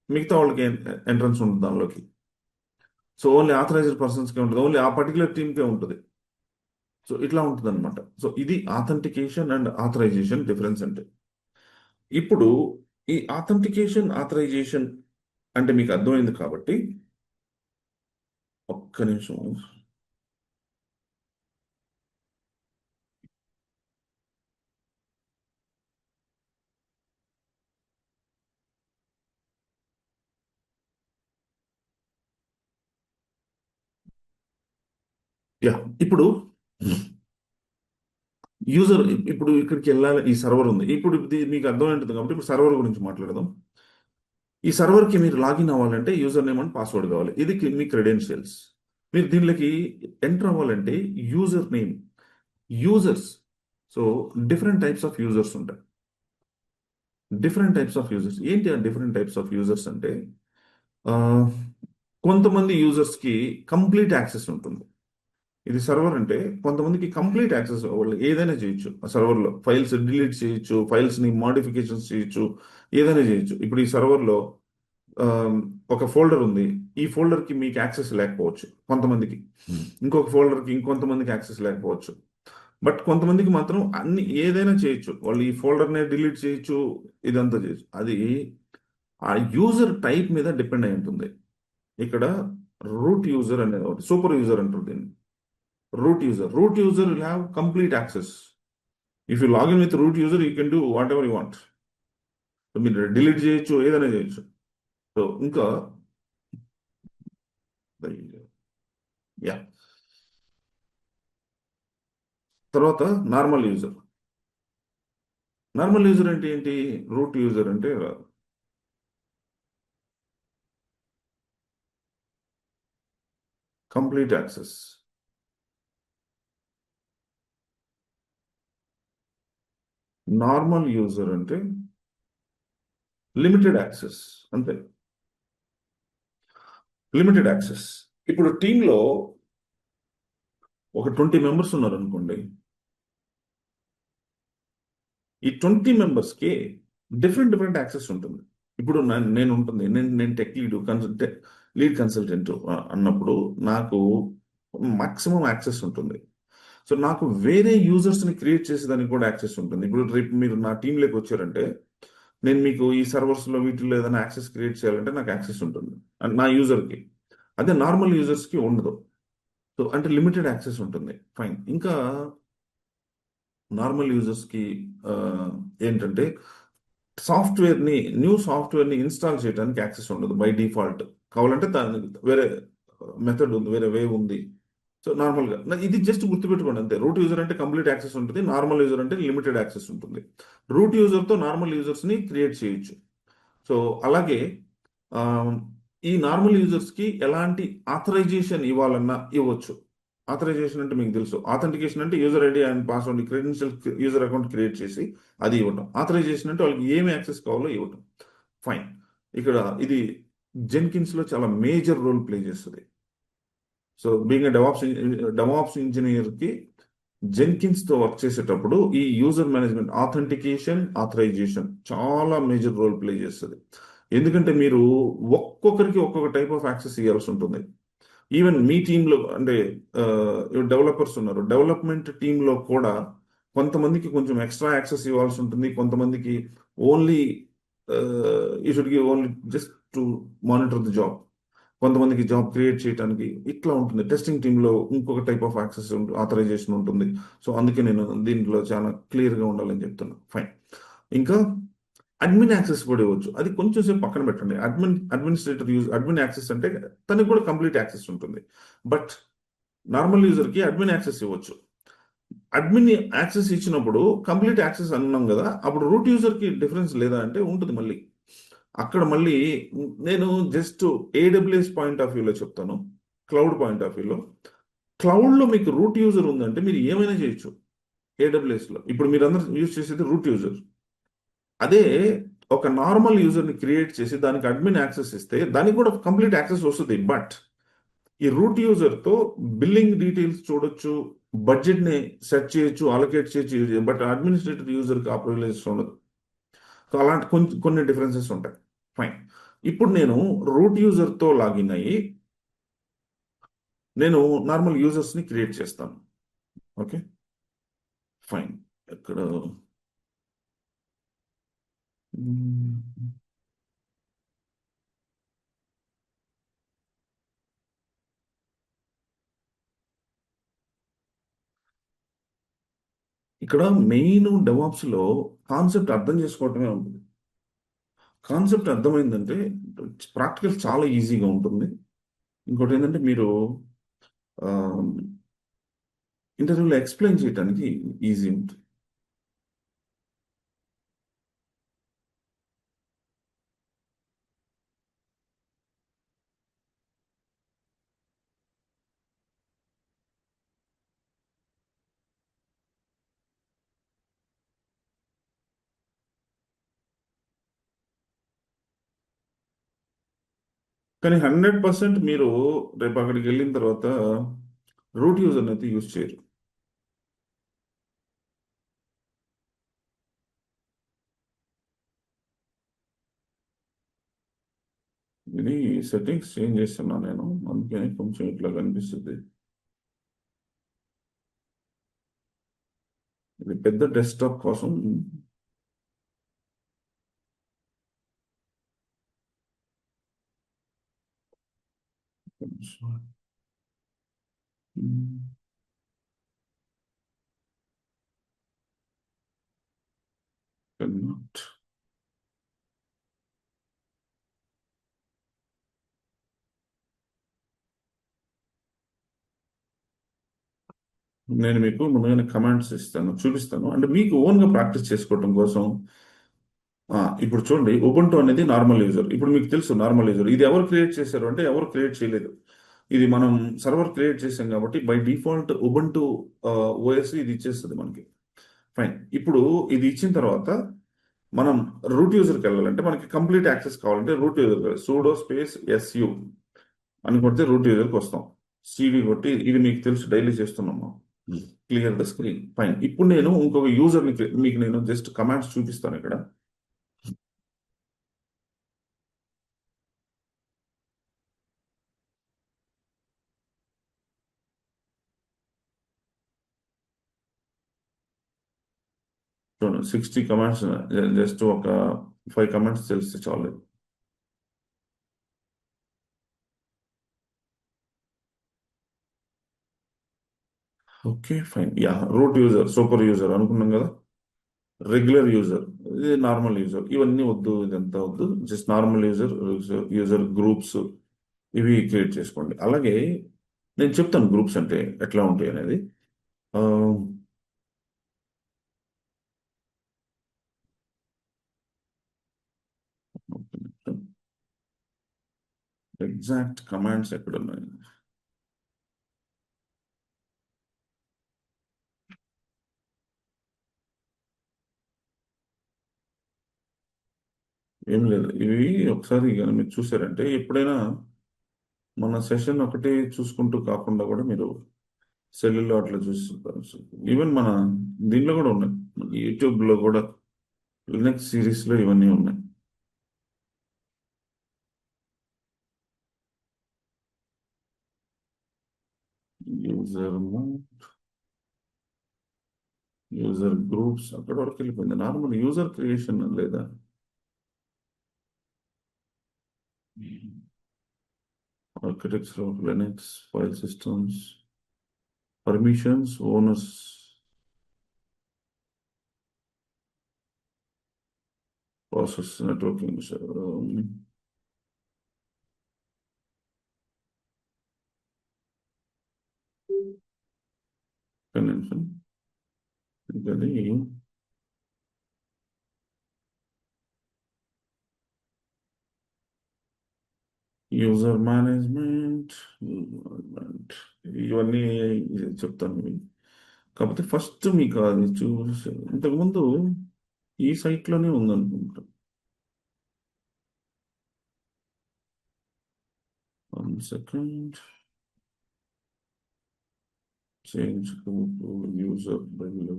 మిగతా వాళ్ళకి ఎంట్రన్స్ ఉంటుంది దానిలోకి. సో ఓన్లీ ఆథరైజ్డ్ పర్సన్స్కే ఉంటుంది, ఓన్లీ ఆ పర్టికులర్ టీమ్కే ఉంటుంది. సో ఇట్లా ఉంటుంది అనమాట. సో ఇది ఆథెంటికేషన్ అండ్ ఆథరైజేషన్ డిఫరెన్స్ అంటే. ఇప్పుడు ఈ ఆథెంటికేషన్ ఆథరైజేషన్ అంటే మీకు అర్థమైంది కాబట్టి ఒక్క నిమిషం. యా. ఇప్పుడు యూజర్ ఇప్పుడు ఇక్కడికి వెళ్ళాలి, ఈ సర్వర్ ఉంది. ఇప్పుడు ఇది మీకు అర్థమైంటుంది కాబట్టి ఇప్పుడు సర్వర్ గురించి మాట్లాడదాం. ఈ సర్వర్కి మీరు లాగిన్ అవ్వాలంటే యూజర్ నేమ్ అండ్ పాస్వర్డ్ కావాలి. ఇది మీ క్రెడెన్షియల్స్. మీరు దీనిలోకి ఎంటర్ అవ్వాలంటే user name, users. So different types of users ఉంటాయి. డిఫరెంట్ టైప్స్ ఆఫ్ యూజర్స్ ఏంటి? ఆ డిఫరెంట్ టైప్స్ ఆఫ్ యూజర్స్ అంటే ఆ, కొంతమంది యూజర్స్కి కంప్లీట్ యాక్సెస్ ఉంటుంది. ఇది సర్వర్ అంటే కొంతమందికి కంప్లీట్ యాక్సెస్, వాళ్ళు ఏదైనా చేయొచ్చు ఆ సర్వర్లో. ఫైల్స్ డిలీట్ చేయొచ్చు, ఫైల్స్ని మాడిఫికేషన్స్ చేయొచ్చు, ఏదైనా చేయొచ్చు. ఇప్పుడు ఈ సర్వర్లో ఒక ఫోల్డర్ ఉంది. ఈ ఫోల్డర్కి మీకు యాక్సెస్ లేకపోవచ్చు కొంతమందికి, ఇంకొక ఫోల్డర్కి ఇంకొంతమందికి యాక్సెస్ లేకపోవచ్చు. బట్ కొంతమందికి మాత్రం అన్ని ఏదైనా చేయొచ్చు, వాళ్ళు ఈ ఫోల్డర్నే డిలీట్ చేయొచ్చు, ఇదంతా చేయొచ్చు. అది ఆ యూజర్ టైప్ మీద డిపెండ్ అయి ఉంటుంది. ఇక్కడ రూట్ యూజర్ అనేది ఒకటి, సూపర్ యూజర్ అంటారు దీన్ని. Root user will have complete access. If you login with root user you can do what ever you want. మీరు డిలీట్ చేయొచ్చు, ఏదైనా చేయొచ్చు. సో ఇంకా యా, తర్వాత నార్మల్ యూజర్. నార్మల్ యూజర్ అంటే ఏంటి? రూట్ యూజర్ అంటే కంప్లీట్ యాక్సెస్. నార్మల్ యూజర్ అంటే లిమిటెడ్ యాక్సెస్, అంతే. Limited access. ఇప్పుడు టీంలో ఒక 20 మెంబర్స్ ఉన్నారు అనుకోండి. ఈ 20 మెంబర్స్కి డిఫరెంట్ డిఫరెంట్ యాక్సెస్ ఉంటుంది. ఇప్పుడు నేను ఉంటుంది, నేను టెక్ లీడ్ కన్సల్టెంట్ అన్నప్పుడు నాకు మాక్సిమం యాక్సెస్ ఉంటుంది. సో నాకు వేరే యూజర్స్ని క్రియేట్ చేసేదానికి కూడా యాక్సెస్ ఉంటుంది. ఇప్పుడు రేపు మీరు నా టీంలోకి వచ్చారంటే నేను మీకు ఈ సర్వర్స్లో వీటిల్లో ఏదైనా యాక్సెస్ క్రియేట్ చేయాలంటే నాకు యాక్సెస్ ఉంటుంది నా యూజర్కి. అదే నార్మల్ యూజర్స్కి ఉండదు. సో అంటే లిమిటెడ్ యాక్సెస్ ఉంటుంది. ఫైన్. ఇంకా నార్మల్ యూజర్స్కి ఏంటంటే సాఫ్ట్వేర్ని న్యూ సాఫ్ట్వేర్ని ఇన్స్టాల్ చేయడానికి యాక్సెస్ ఉండదు బై డిఫాల్ట్. కావాలంటే దానికి వేరే మెథడ్ ఉంది, వేరే వే ఉంది. సో నార్మల్గా ఇది జస్ట్ గుర్తుపెట్టుకోండి అంతే. రూట్ యూజర్ అంటే కంప్లీట్ యాక్సెస్ ఉంటుంది, నార్మల్ యూజర్ అంటే లిమిటెడ్ యాక్సెస్ ఉంటుంది. రూట్ యూజర్తో నార్మల్ యూజర్స్ని క్రియేట్ చేయొచ్చు. సో అలాగే ఆ, ఈ నార్మల్ యూజర్స్కి ఎలాంటి ఆథరైజేషన్ ఇవ్వాలన్నా ఇవ్వచ్చు. ఆథరైజేషన్ అంటే మీకు తెలుసు, ఆథెంటికేషన్ అంటే user ID and password credential user account create చేసి అది ఇవ్వటం. ఆథరైజేషన్ అంటే వాళ్ళకి ఏమి యాక్సెస్ కావాలో ఇవ్వటం. ఫైన్. ఇక్కడ ఇది జెన్కిన్స్ లో చాలా మేజర్ రోల్ ప్లే చేస్తుంది. సో బీయింగ్ డెవాప్స్ ఇంజనీర్ కి జెన్కిన్స్ తో వర్క్ చేసేటప్పుడు ఈ యూజర్ మేనేజ్మెంట్, ఆథెంటికేషన్, ఆథరైజేషన్ చాలా మేజర్ రోల్ ప్లే చేస్తుంది. ఎందుకంటే మీరు ఒక్కొక్కరికి ఒక్కొక్క టైప్ ఆఫ్ యాక్సెస్ ఇవ్వాల్సి ఉంటుంది. ఈవెన్ మీ టీంలో అంటే డెవలపర్స్ ఉన్నారు, డెవలప్మెంట్ టీంలో కూడా కొంతమందికి కొంచెం ఎక్స్ట్రా యాక్సెస్ ఇవ్వాల్సి ఉంటుంది. కొంతమందికి only you should give only just to monitor the job. కొంతమందికి జాబ్ క్రియేట్ చేయడానికి ఇట్లా ఉంటుంది. టెస్టింగ్ టీంలో ఇంకొక టైప్ ఆఫ్ యాక్సెస్ ఆథరైజేషన్ ఉంటుంది. సో అందుకే నేను దీంట్లో చాలా క్లియర్గా ఉండాలని చెప్తున్నా. ఫైన్. ఇంకా అడ్మిన్ యాక్సెస్ కూడా ఇవ్వచ్చు. అది కొంచెం సేపు పక్కన పెట్టండి. అడ్మిన్ యాక్సెస్ అంటే తనకి కూడా కంప్లీట్ యాక్సెస్ ఉంటుంది. బట్ నార్మల్ యూజర్కి అడ్మిన్ యాక్సెస్ ఇవ్వచ్చు. అడ్మిన్ యాక్సెస్ ఇచ్చినప్పుడు కంప్లీట్ యాక్సెస్ అన్నాం కదా, అప్పుడు రూట్ యూజర్కి డిఫరెన్స్ లేదా అంటే ఉంటుంది మళ్ళీ. అక్కడ మళ్ళీ నేను జస్ట్ ఏడబ్ల్యూఎస్ పాయింట్ ఆఫ్ వ్యూలో చెప్తాను, క్లౌడ్ పాయింట్ ఆఫ్ వ్యూలో. క్లౌడ్లో మీకు రూట్ యూజర్ ఉందంటే మీరు ఏమైనా చేయొచ్చు. ఏడబ్ల్యూఎస్లో ఇప్పుడు మీరు అందరూ యూజ్ చేసేది రూట్ యూజర్. అదే ఒక నార్మల్ యూజర్ని క్రియేట్ చేసి దానికి అడ్మిన్ యాక్సెస్ ఇస్తే దానికి కూడా కంప్లీట్ యాక్సెస్ వస్తుంది. బట్ ఈ రూట్ యూజర్తో బిల్లింగ్ డీటెయిల్స్ చూడొచ్చు, బడ్జెట్ని సెట్ చేయొచ్చు, అలొకేట్ చేయొచ్చు. బట్ అడ్మినిస్ట్రేటివ్ యూజర్కి ఆ ప్రివిలేజెస్ ఉండదు. సో అలాంటి కొన్ని డిఫరెన్సెస్ ఉంటాయి. ఫైన్. ఇప్పుడు నేను రూట్ యూజర్తో లాగిన్ అయ్యి నేను నార్మల్ యూజర్స్ని క్రియేట్ చేస్తాను. ఓకే. ఫైన్. ఇక్కడ మ్మ్, ఇక్కడ మెయిన్ డెవాప్స్లో కాన్సెప్ట్ అర్థం చేసుకోవటమే ఉంటుంది. కాన్సెప్ట్ అర్థమైందంటే ప్రాక్టికల్ చాలా ఈజీగా ఉంటుంది. ఇంకోటి ఏంటంటే మీరు ఇంటర్వ్యూలో ఎక్స్ప్లెయిన్ చేయడానికి ఈజీ ఉంటుంది. కానీ 100% మీరు రేపు అక్కడికి వెళ్ళిన తర్వాత రూట్ యూజర్ అయితే యూజ్ చేయరు. ఇది సెట్టింగ్స్ చేంజ్ చేస్తున్నా నేను, అందుకని కొంచెం ఇట్లా కనిపిస్తుంది. ఇది పెద్ద డెస్క్టాప్ కోసం. Cannot. నేను మీకు ముందుగానే కమాండ్స్ ఇస్తాను, చూపిస్తాను, అంటే మీకు ఓన్గా ప్రాక్టీస్ చేసుకోవటం కోసం. ఇప్పుడు చూడండి, ఉబుంటు అనేది నార్మల్ యూజర్. ఇప్పుడు మీకు తెలుసు నార్మల్ యూజర్ ఇది ఎవరు క్రియేట్ చేశారు అంటే ఎవరు క్రియేట్ చేయలేదు. ఇది మనం సర్వర్ క్రియేట్ చేసాం కాబట్టి బై డిఫాల్ట్ ఉబుంటు ఓఎస్ ఇది ఇచ్చేస్తుంది మనకి. ఫైన్. ఇప్పుడు ఇది ఇచ్చిన తర్వాత మనం రూట్ యూజర్కి వెళ్ళాలంటే మనకి కంప్లీట్ యాక్సెస్ కావాలంటే root user pseudo space SU అని కొడితే రూట్ యూజర్కి వస్తాం. సిడి కొట్టి, ఇది మీకు తెలుసు డైలీ చేస్తున్నాము. Clear the screen. ఫైన్. ఇప్పుడు నేను ఇంకొక యూజర్ని మీకు నేను జస్ట్ కమాండ్స్ చూపిస్తాను ఇక్కడ. చూడండి 60 కమాండ్స్, జస్ట్ ఒక 5 కమాండ్స్ తెలిస్తే చాలు. Okay fine. Yeah, root user, super user అనుకున్నాం కదా. రెగ్యులర్ యూజర్, ఇది నార్మల్ యూజర్, ఇవన్నీ వద్దు, ఇదంతా వద్దు. Just normal user, user groups ఇవి క్రియేట్ చేసుకోండి. అలాగే నేను చెప్తాను గ్రూప్స్ అంటే ఎట్లా ఉంటాయి అనేది. ఎగ్జాక్ట్ కమాండ్స్ ఎక్కడ ఉన్నాయి? ఏం లేదు, ఇవి ఒకసారి కానీ మీరు చూసారంటే ఎప్పుడైనా మన సెషన్ ఒకటే చూసుకుంటూ కాకుండా కూడా మీరు సెల్లులో అట్లా చూస్తుంటారు. ఈవెన్ మన దీనిలో కూడా ఉన్నాయి, మన యూట్యూబ్లో కూడా లినక్స్ సిరీస్లో ఇవన్నీ ఉన్నాయి. యూజర్ యూజర్ గ్రూప్స్ అక్కడ వరకు వెళ్ళిపోయింది. నార్మల్ యూజర్ క్రియేషన్ లేదా? Architecture of Linux, file systems, permissions, owners, process, networking. Connection ఇది యూజర్ మేనేజ్మెంట్, ఇవన్నీ చెప్తాను మీకు. కాకపోతే ఫస్ట్ మీకు అది చూసి ఇంతకుముందు ఈ సైట్లోనే ఉందనుకుంటా. 1 second. Change user bell.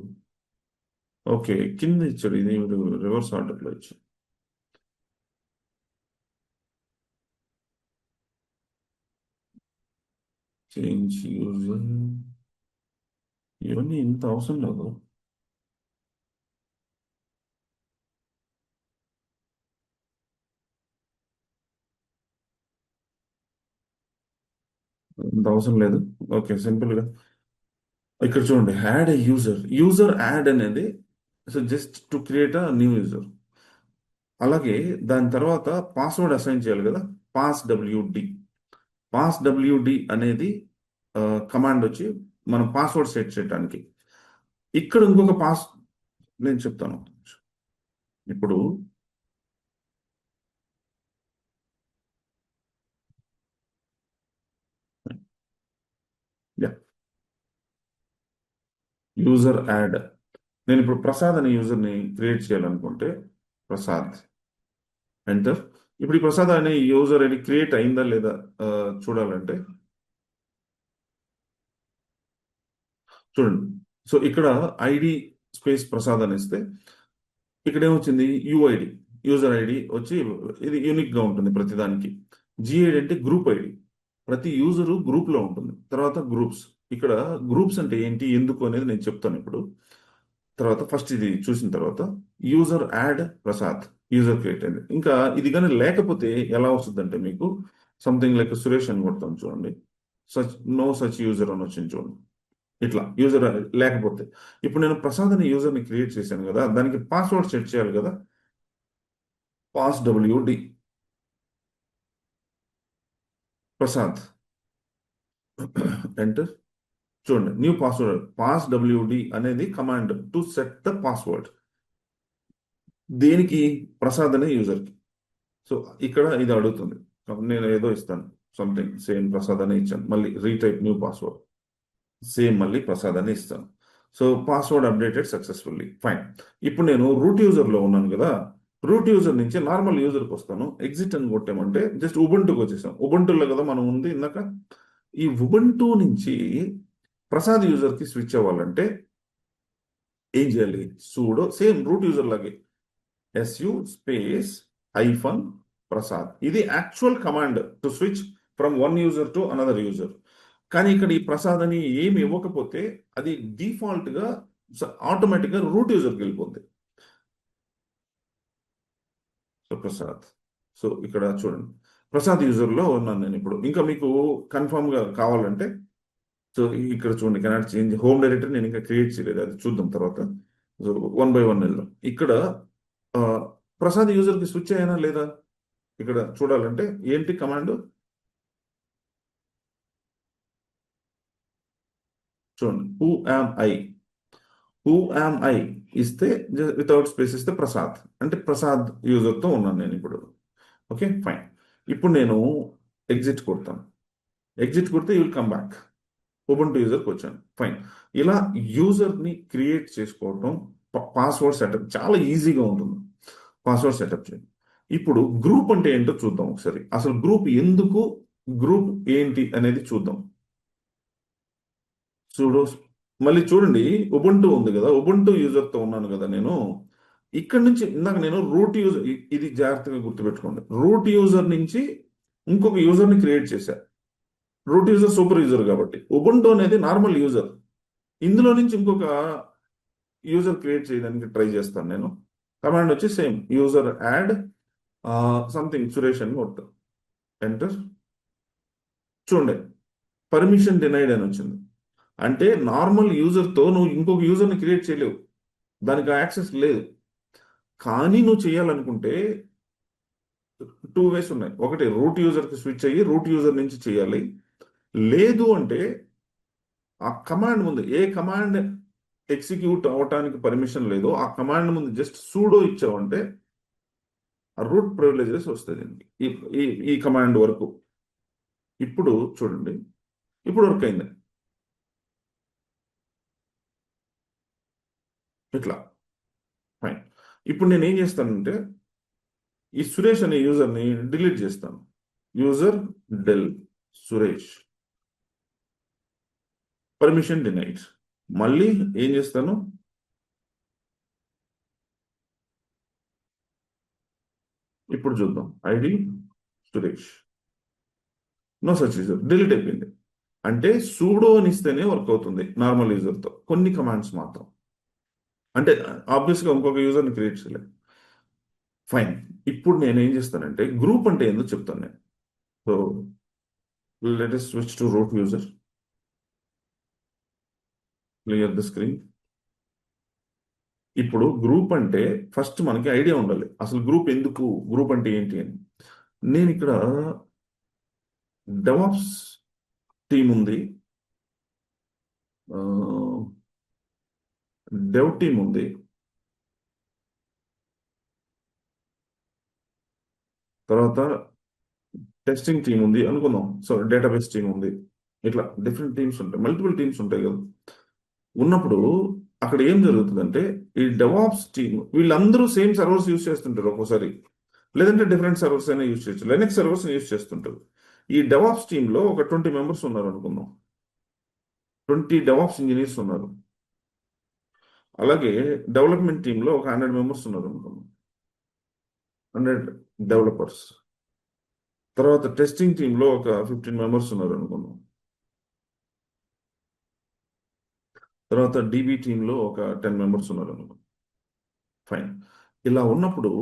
Okay, కింద ఇచ్చాడు, ఇది రివర్స్ ఆర్డర్లో ఇచ్చాడు. చేంజ్ యూజర్, ఇవన్నీ ఇంత అవసరం లేదు. ఇంత అవసరం లేదు. ఓకే, సింపుల్గా ఇక్కడ చూడండి, యాడ్ ఏ యూజర్. యూజర్ యాడ్ అనేది so just to create a new user. అలాగే దాని తర్వాత పాస్వర్డ్ అసైన్ చేయాలి కదా. పాస్ డబ్ల్యూడి, పాస్ డబ్ల్యూడి అనేది కమాండ్ వచ్చి మనం పాస్వర్డ్ సెట్ చేయడానికి. ఇక్కడ ఇంకొక నేను చెప్తాను ఇప్పుడు. User add. నేను ఇప్పుడు ప్రసాద్ అనే యూజర్ని క్రియేట్ చేయాలనుకుంటే ప్రసాద్ ఎంటర్. ఇప్పుడు ఈ ప్రసాద్ అనే యూజర్ ఐడి క్రియేట్ అయిందా లేదా చూడాలంటే చూడండి. సో ఇక్కడ ఐడి స్పేస్ ప్రసాద్ అని ఇస్తే ఇక్కడ ఏమొచ్చింది, యుఐడి, యూజర్ ఐడి వచ్చి ఇది యూనిక్ గా ఉంటుంది ప్రతిదానికి. జిఐడి అంటే గ్రూప్ ఐడి, ప్రతి యూజరు గ్రూప్ లో ఉంటుంది. తర్వాత గ్రూప్స్, ఇక్కడ గ్రూప్స్ అంటే ఏంటి ఎందుకు అనేది నేను చెప్తాను ఇప్పుడు. తర్వాత ఫస్ట్ ఇది చూసిన తర్వాత user add Prasad, user create అయింది. ఇంకా ఇది కానీ లేకపోతే ఎలా వస్తుందంటే మీకు సంథింగ్ లైక్ సురేష్ అని కొడతాం చూడండి, సచ్ నో సచ్ యూజర్ అని వచ్చింది చూడండి. ఇట్లా యూజర్ లేకపోతే, ఇప్పుడు నేను ప్రసాద్ అనే యూజర్ని క్రియేట్ చేశాను కదా, దానికి పాస్వర్డ్ సెట్ చేయాలి కదా. Pass WD Prasad enter. చూడండి, న్యూ పాస్వర్డ్ పాస్ డబ్ల్యూడి అనేది command to set the password. దేనికి? ప్రసాద్ అనే యూజర్కి. సో ఇక్కడ ఇది అడుగుతుంది, నేను ఏదో ఇస్తాను సంథింగ్ సేమ్ ప్రసాద్ అనే ఇచ్చాను, మళ్ళీ రీటైప్ న్యూ పాస్వర్డ్, సేమ్ మళ్ళీ ప్రసాద్ అని ఇస్తాను. So password updated successfully, fine. ఇప్పుడు నేను రూట్ యూజర్లో ఉన్నాను కదా, రూట్ యూజర్ నుంచి నార్మల్ యూజర్కి వస్తాను. ఎగ్జిట్ అని కొట్టామంటే జస్ట్ ఉబుంటుకి వచ్చేసాం. ఉబుంటులో కదా మనం ఉంది ఇందాక. ఈ ఉబుంటు నుంచి ప్రసాద్ యూజర్కి స్విచ్ అవ్వాలంటే ఏం చేయాలి? సూడో సేమ్ రూట్ యూజర్ లాగే ఎస్యు స్పేస్ ఐఫన్ ప్రసాద్, ఇది actual command to switch from one user to another user. కానీ ఇక్కడ ఈ ప్రసాద్ అని ఏమి ఇవ్వకపోతే అది డిఫాల్ట్ గా ఆటోమేటిక్ గా రూట్ యూజర్కి వెళ్ళిపోద్ది. సో ప్రసాద్, సో ఇక్కడ చూడండి ప్రసాద్ యూజర్ లో ఉన్నాను నేను ఇప్పుడు. ఇంకా మీకు కన్ఫర్మ్ గా కావాలంటే సో ఇక్కడ చూడండి, కెనాట్ చేంజ్ హోమ్ డైరెక్టరీ నేను ఇంకా క్రియేట్ చేయలేదు, అది చూద్దాం తర్వాత. సో వన్ బై వన్ వెళ్దాం. ఇక్కడ ఆ, ప్రసాద్ యూజర్ కి స్విచ్ అయ్యానా లేదా ఇక్కడ చూడాలంటే ఏంటి కమాండ్ చూడండి. హూ యామ్ ఐ ఇస్తే వితౌట్ స్పేస్ ఇస్తే ప్రసాద్, అంటే ప్రసాద్ యూజర్తో ఉన్నాను నేను ఇప్పుడు. Okay fine. ఇప్పుడు నేను ఎగ్జిట్ కొడతాను. ఎగ్జిట్ కొడితే you will come back. Ubuntu యూజర్కి వచ్చాను, ఫైన్. ఇలా యూజర్ని క్రియేట్ చేసుకోవటం, పాస్వర్డ్ సెటప్ చాలా ఈజీగా ఉంటుంది. పాస్వర్డ్ సెటప్ చేయండి. ఇప్పుడు గ్రూప్ అంటే ఏంటో చూద్దాం ఒకసారి. అసలు గ్రూప్ ఎందుకు, గ్రూప్ ఏంటి అనేది చూద్దాం. చూడు, మళ్ళీ చూడండి, ఉబుంటు ఉంది కదా, ఉబుంటు యూజర్తో ఉన్నాను కదా నేను. ఇక్కడ నుంచి ఇందాక నేను రూట్ యూజర్, ఇది జాగ్రత్తగా గుర్తుపెట్టుకోండి, రూట్ యూజర్ నుంచి ఇంకొక యూజర్ని క్రియేట్ చేశా. రూట్ యూజర్ సూపర్ యూజర్ కాబట్టి, ఉబుంటు అనేది నార్మల్ యూజర్. ఇందులో నుంచి ఇంకొక యూజర్ క్రియేట్ చేయడానికి ట్రై చేస్తాను నేను. కమాండ్ వచ్చి same user add something Suresh అని కొడతాను, ఎంటర్. చూడండి, పర్మిషన్ డినైడ్ అని వచ్చింది. అంటే నార్మల్ యూజర్తో నువ్వు ఇంకొక యూజర్ని క్రియేట్ చేయలేవు, దానికి యాక్సెస్ లేదు. కానీ నువ్వు చేయాలనుకుంటే టూ వేస్ ఉన్నాయి. ఒకటి రూట్ యూజర్కి స్విచ్ అయ్యి రూట్ యూజర్ నుంచి చేయాలి. లేదు అంటే ఆ కమాండ్ ముందు, ఏ కమాండ్ ఎగ్జిక్యూట్ అవటానికి పర్మిషన్ లేదో ఆ కమాండ్ ముందు జస్ట్ సూడో ఇచ్చావంటే ఆ రూట్ ప్రివిలేజెస్ వస్తుంది ఈ ఈ ఈ కమాండ్ వరకు. ఇప్పుడు చూడండి, ఇప్పుడు వర్క్ అయింది ఇట్లా, ఫైన్. ఇప్పుడు నేను ఏం చేస్తానంటే ఈ సురేష్ అనే యూజర్ని డిలీట్ చేస్తాను. User del Suresh, permission denied. మళ్ళీ ఏం చేస్తాను, ఇప్పుడు చూద్దాం. Id Suresh, no such user, delete అయిపోయింది. అంటే సూడో అని ఇస్తేనే వర్క్ అవుతుంది నార్మల్ యూజర్తో, కొన్ని కమాండ్స్ మాత్రం. అంటే ఆబ్వియస్గా ఇంకొక యూజర్ని క్రియేట్ చేయలేదు, ఫైన్. ఇప్పుడు నేను ఏం చేస్తానంటే గ్రూప్ అంటే ఏందో చెప్తాను నేను. So let us switch to root user, clear the screen. ఇప్పుడు గ్రూప్ అంటే ఫస్ట్ మనకి ఐడియా ఉండాలి, అసలు గ్రూప్ ఎందుకు, గ్రూప్ అంటే ఏంటి అని. నేను ఇక్కడ డెవాప్స్ టీం ఉంది, డెవ్ టీం ఉంది, తర్వాత టెస్టింగ్ టీం ఉంది అనుకుందాం, సో డేటాబేస్ టీం ఉంది. ఇట్లా డిఫరెంట్ టీమ్స్ ఉంటాయి, మల్టిపుల్ టీమ్స్ ఉంటాయి కదా. ఉన్నప్పుడు అక్కడ ఏం జరుగుతుందంటే ఈ డెవాప్స్ టీమ్ వీళ్ళందరూ సేమ్ సర్వర్స్ యూజ్ చేస్తుంటారు ఒక్కోసారి, లేదంటే డిఫరెంట్ సర్వర్స్ అయినా యూజ్ చేయొచ్చు, లైనక్స్ సర్వర్స్ యూజ్ చేస్తుంటారు. ఈ డెవాప్స్ టీంలో ఒక 20 మెంబర్స్ ఉన్నారు అనుకుందాం. 20 డెవాప్స్ ఇంజనీర్స్ ఉన్నారు. అలాగే డెవలప్మెంట్ టీంలో ఒక 100 మెంబర్స్ ఉన్నారు అనుకున్నాం. 100 డెవలపర్స్. తర్వాత టెస్టింగ్ టీంలో ఒక 15 మెంబర్స్ ఉన్నారు అనుకున్నాం. తర్వాత డీబీ టీంలో ఒక 10 మెంబర్స్ ఉన్నారు అనుకున్నాం. ఫైన్. ఇలా ఉన్నప్పుడు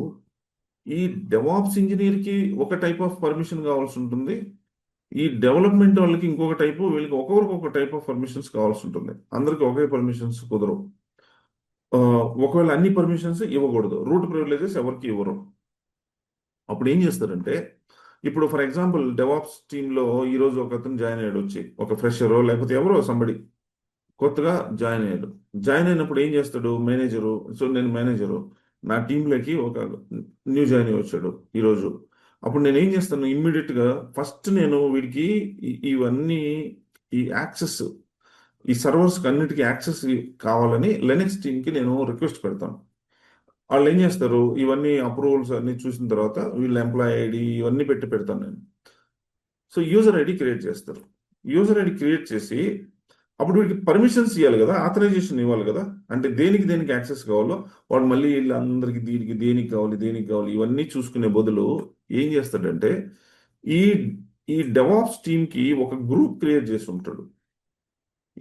ఈ డెవాప్స్ ఇంజనీర్కి ఒక టైప్ ఆఫ్ పర్మిషన్ కావాల్సి ఉంటుంది. ఈ డెవలప్మెంట్ వాళ్ళకి ఇంకొక టైపు, వీళ్ళకి ఒక్కొక్కరికి ఒక టైప్ ఆఫ్ పర్మిషన్స్ కావాల్సి ఉంటుంది. అందరికి ఒకే పర్మిషన్స్ కుదరవు. ఆ, ఒకవేళ అన్ని పర్మిషన్స్ ఇవ్వకూడదు, రూట్ ప్రివిలేజెస్ ఎవరికి ఇవ్వరు. అప్పుడు ఏం చేస్తారంటే, ఇప్పుడు ఫర్ ఎగ్జాంపుల్ డెవాప్స్ టీంలో ఈరోజు ఒక అతను జాయిన్ అయ్యాడు, వచ్చి ఒక ఫ్రెషరో లేకపోతే ఎవరో సంబడి కొత్తగా జాయిన్ అయ్యాడు. జాయిన్ అయినప్పుడు ఏం చేస్తాడు మేనేజరు? సో నేను మేనేజరు, నా టీంలోకి ఒక న్యూ జాయిన్ అయ్యి వచ్చాడు ఈరోజు. అప్పుడు నేను ఏం చేస్తాను, ఇమ్మీడియట్గా ఫస్ట్ నేను వీడికి ఇవన్నీ, ఈ యాక్సెస్, ఈ సర్వర్స్కి అన్నిటికీ యాక్సెస్ కావాలని లెనెక్స్ టీంకి నేను రిక్వెస్ట్ పెడతాను. వాళ్ళు ఏం చేస్తారు, ఇవన్నీ అప్రూవల్స్ అన్ని చూసిన తర్వాత వీళ్ళ ఎంప్లాయ్ ఐడి ఇవన్నీ పెట్టి పెడతాను నేను. సో యూజర్ ఐడి క్రియేట్ చేస్తారు. యూజర్ ఐడి క్రియేట్ చేసి అప్పుడు వీడికి పర్మిషన్స్ ఇవ్వాలి కదా, ఆథరైజేషన్ ఇవ్వాలి కదా. అంటే దేనికి దేనికి యాక్సెస్ కావాలో వాడు మళ్ళీ వీళ్ళందరికీ దీనికి దేనికి కావాలి దేనికి కావాలి ఇవన్నీ చూసుకునే బదులు ఏం చేస్తాడంటే, ఈ ఈ డెవాప్స్ టీమ్కి ఒక గ్రూప్ క్రియేట్ చేసి ఉంటాడు.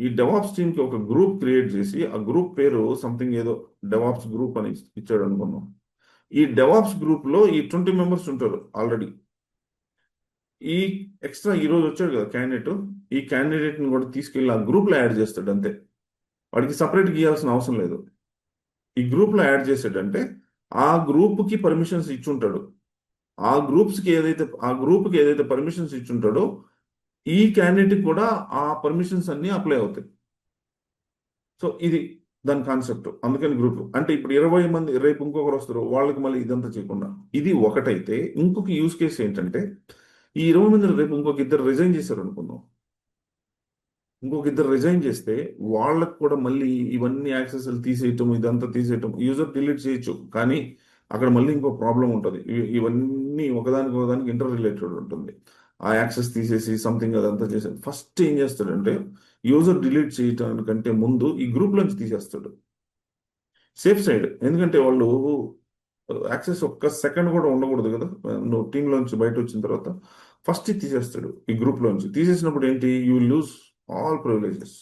ఈ డెవాప్స్ టీమ్కి ఒక గ్రూప్ క్రియేట్ చేసి ఆ గ్రూప్ పేరు సంథింగ్ ఏదో డెవాప్స్ గ్రూప్ అని ఇచ్చాడు అనుకున్నాం. ఈ డెవాప్స్ గ్రూప్లో ఈ 20 మెంబర్స్ ఉంటారు ఆల్రెడీ. ఈ ఎక్స్ట్రా ఈరోజు వచ్చాడు కదా క్యాండిడేట్, ఈ క్యాండిడేట్ని కూడా తీసుకెళ్ళి ఆ గ్రూప్లో యాడ్ చేస్తాడు అంతే. వాడికి సపరేట్గా ఇవ్వాల్సిన అవసరం లేదు. ఈ గ్రూప్లో యాడ్ చేసాడంటే ఆ గ్రూప్కి పర్మిషన్స్ ఇచ్చుంటాడు. ఆ గ్రూప్కి ఏదైతే పర్మిషన్స్ ఇచ్చుంటాడో ఈ క్యాండిడేట్కి కూడా ఆ పర్మిషన్స్ అన్నీ అప్లై అవుతాయి. సో ఇది దాని కాన్సెప్ట్. అందుకని గ్రూప్ అంటే ఇప్పుడు 20 మంది రేపు ఇంకొకరు వస్తారు, వాళ్ళకి మళ్ళీ ఇదంతా చేయకుండా ఇది ఒకటైతే, ఇంకొక యూస్ కేసు ఏంటంటే, ఈ 20 మంది రేపు ఇంకొక ఇద్దరు రిజైన్ చేశారు అనుకుందాం. ఇంకొక ఇద్దరు రిజైన్ చేస్తే వాళ్ళకు కూడా మళ్ళీ ఇవన్నీ యాక్సెస్లు తీసేయటం, ఇదంతా తీసేయటం, యూజర్ డిలీట్ చేయొచ్చు, కానీ అక్కడ మళ్ళీ ఇంకో ప్రాబ్లం ఉంటుంది. ఇవన్నీ ఒకదానికి ఒకదానికి ఇంటర్ రిలేటెడ్ ఉంటుంది. ఆ యాక్సెస్ తీసేసి సంథింగ్ అదంతా చేసి ఫస్ట్ ఏం చేస్తాడంటే, యూజర్ డిలీట్ చేయటానికంటే ముందు ఈ గ్రూప్ నుంచి తీసేస్తాడు. Safe side. ఎందుకంటే వాళ్ళు యాక్సెస్ ఒక్క సెకండ్ కూడా ఉండకూడదు కదా. నువ్వు టీంలోంచి బయట వచ్చిన తర్వాత ఫస్ట్ తీసేస్తాడు ఈ గ్రూప్లోంచి. తీసేసినప్పుడు ఏంటి, you will lose all privileges.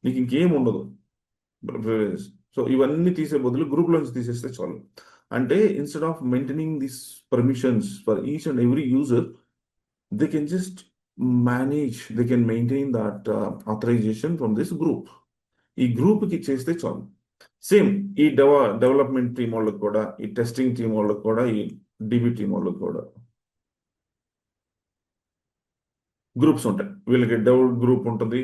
నీకు ఇంకేం ఉండదు ప్రివిలేజెస్. సో ఇవన్నీ తీసే బదులు గ్రూప్లోంచి తీసేస్తే చాలు. అంటే instead of maintaining this permissions for each and every user, they can just they can maintain that authorization from this group. ఈ గ్రూప్కి చేస్తే చాలు. సేమ్ ఈ డెవలప్మెంట్ టీం వాళ్ళకి కూడా, ఈ టెస్టింగ్ టీం వాళ్ళకి కూడా, ఈ డిబి టీం వాళ్ళకి కూడా గ్రూప్స్ ఉంటాయి. వీళ్ళకి డెవల్ గ్రూప్ ఉంటుంది,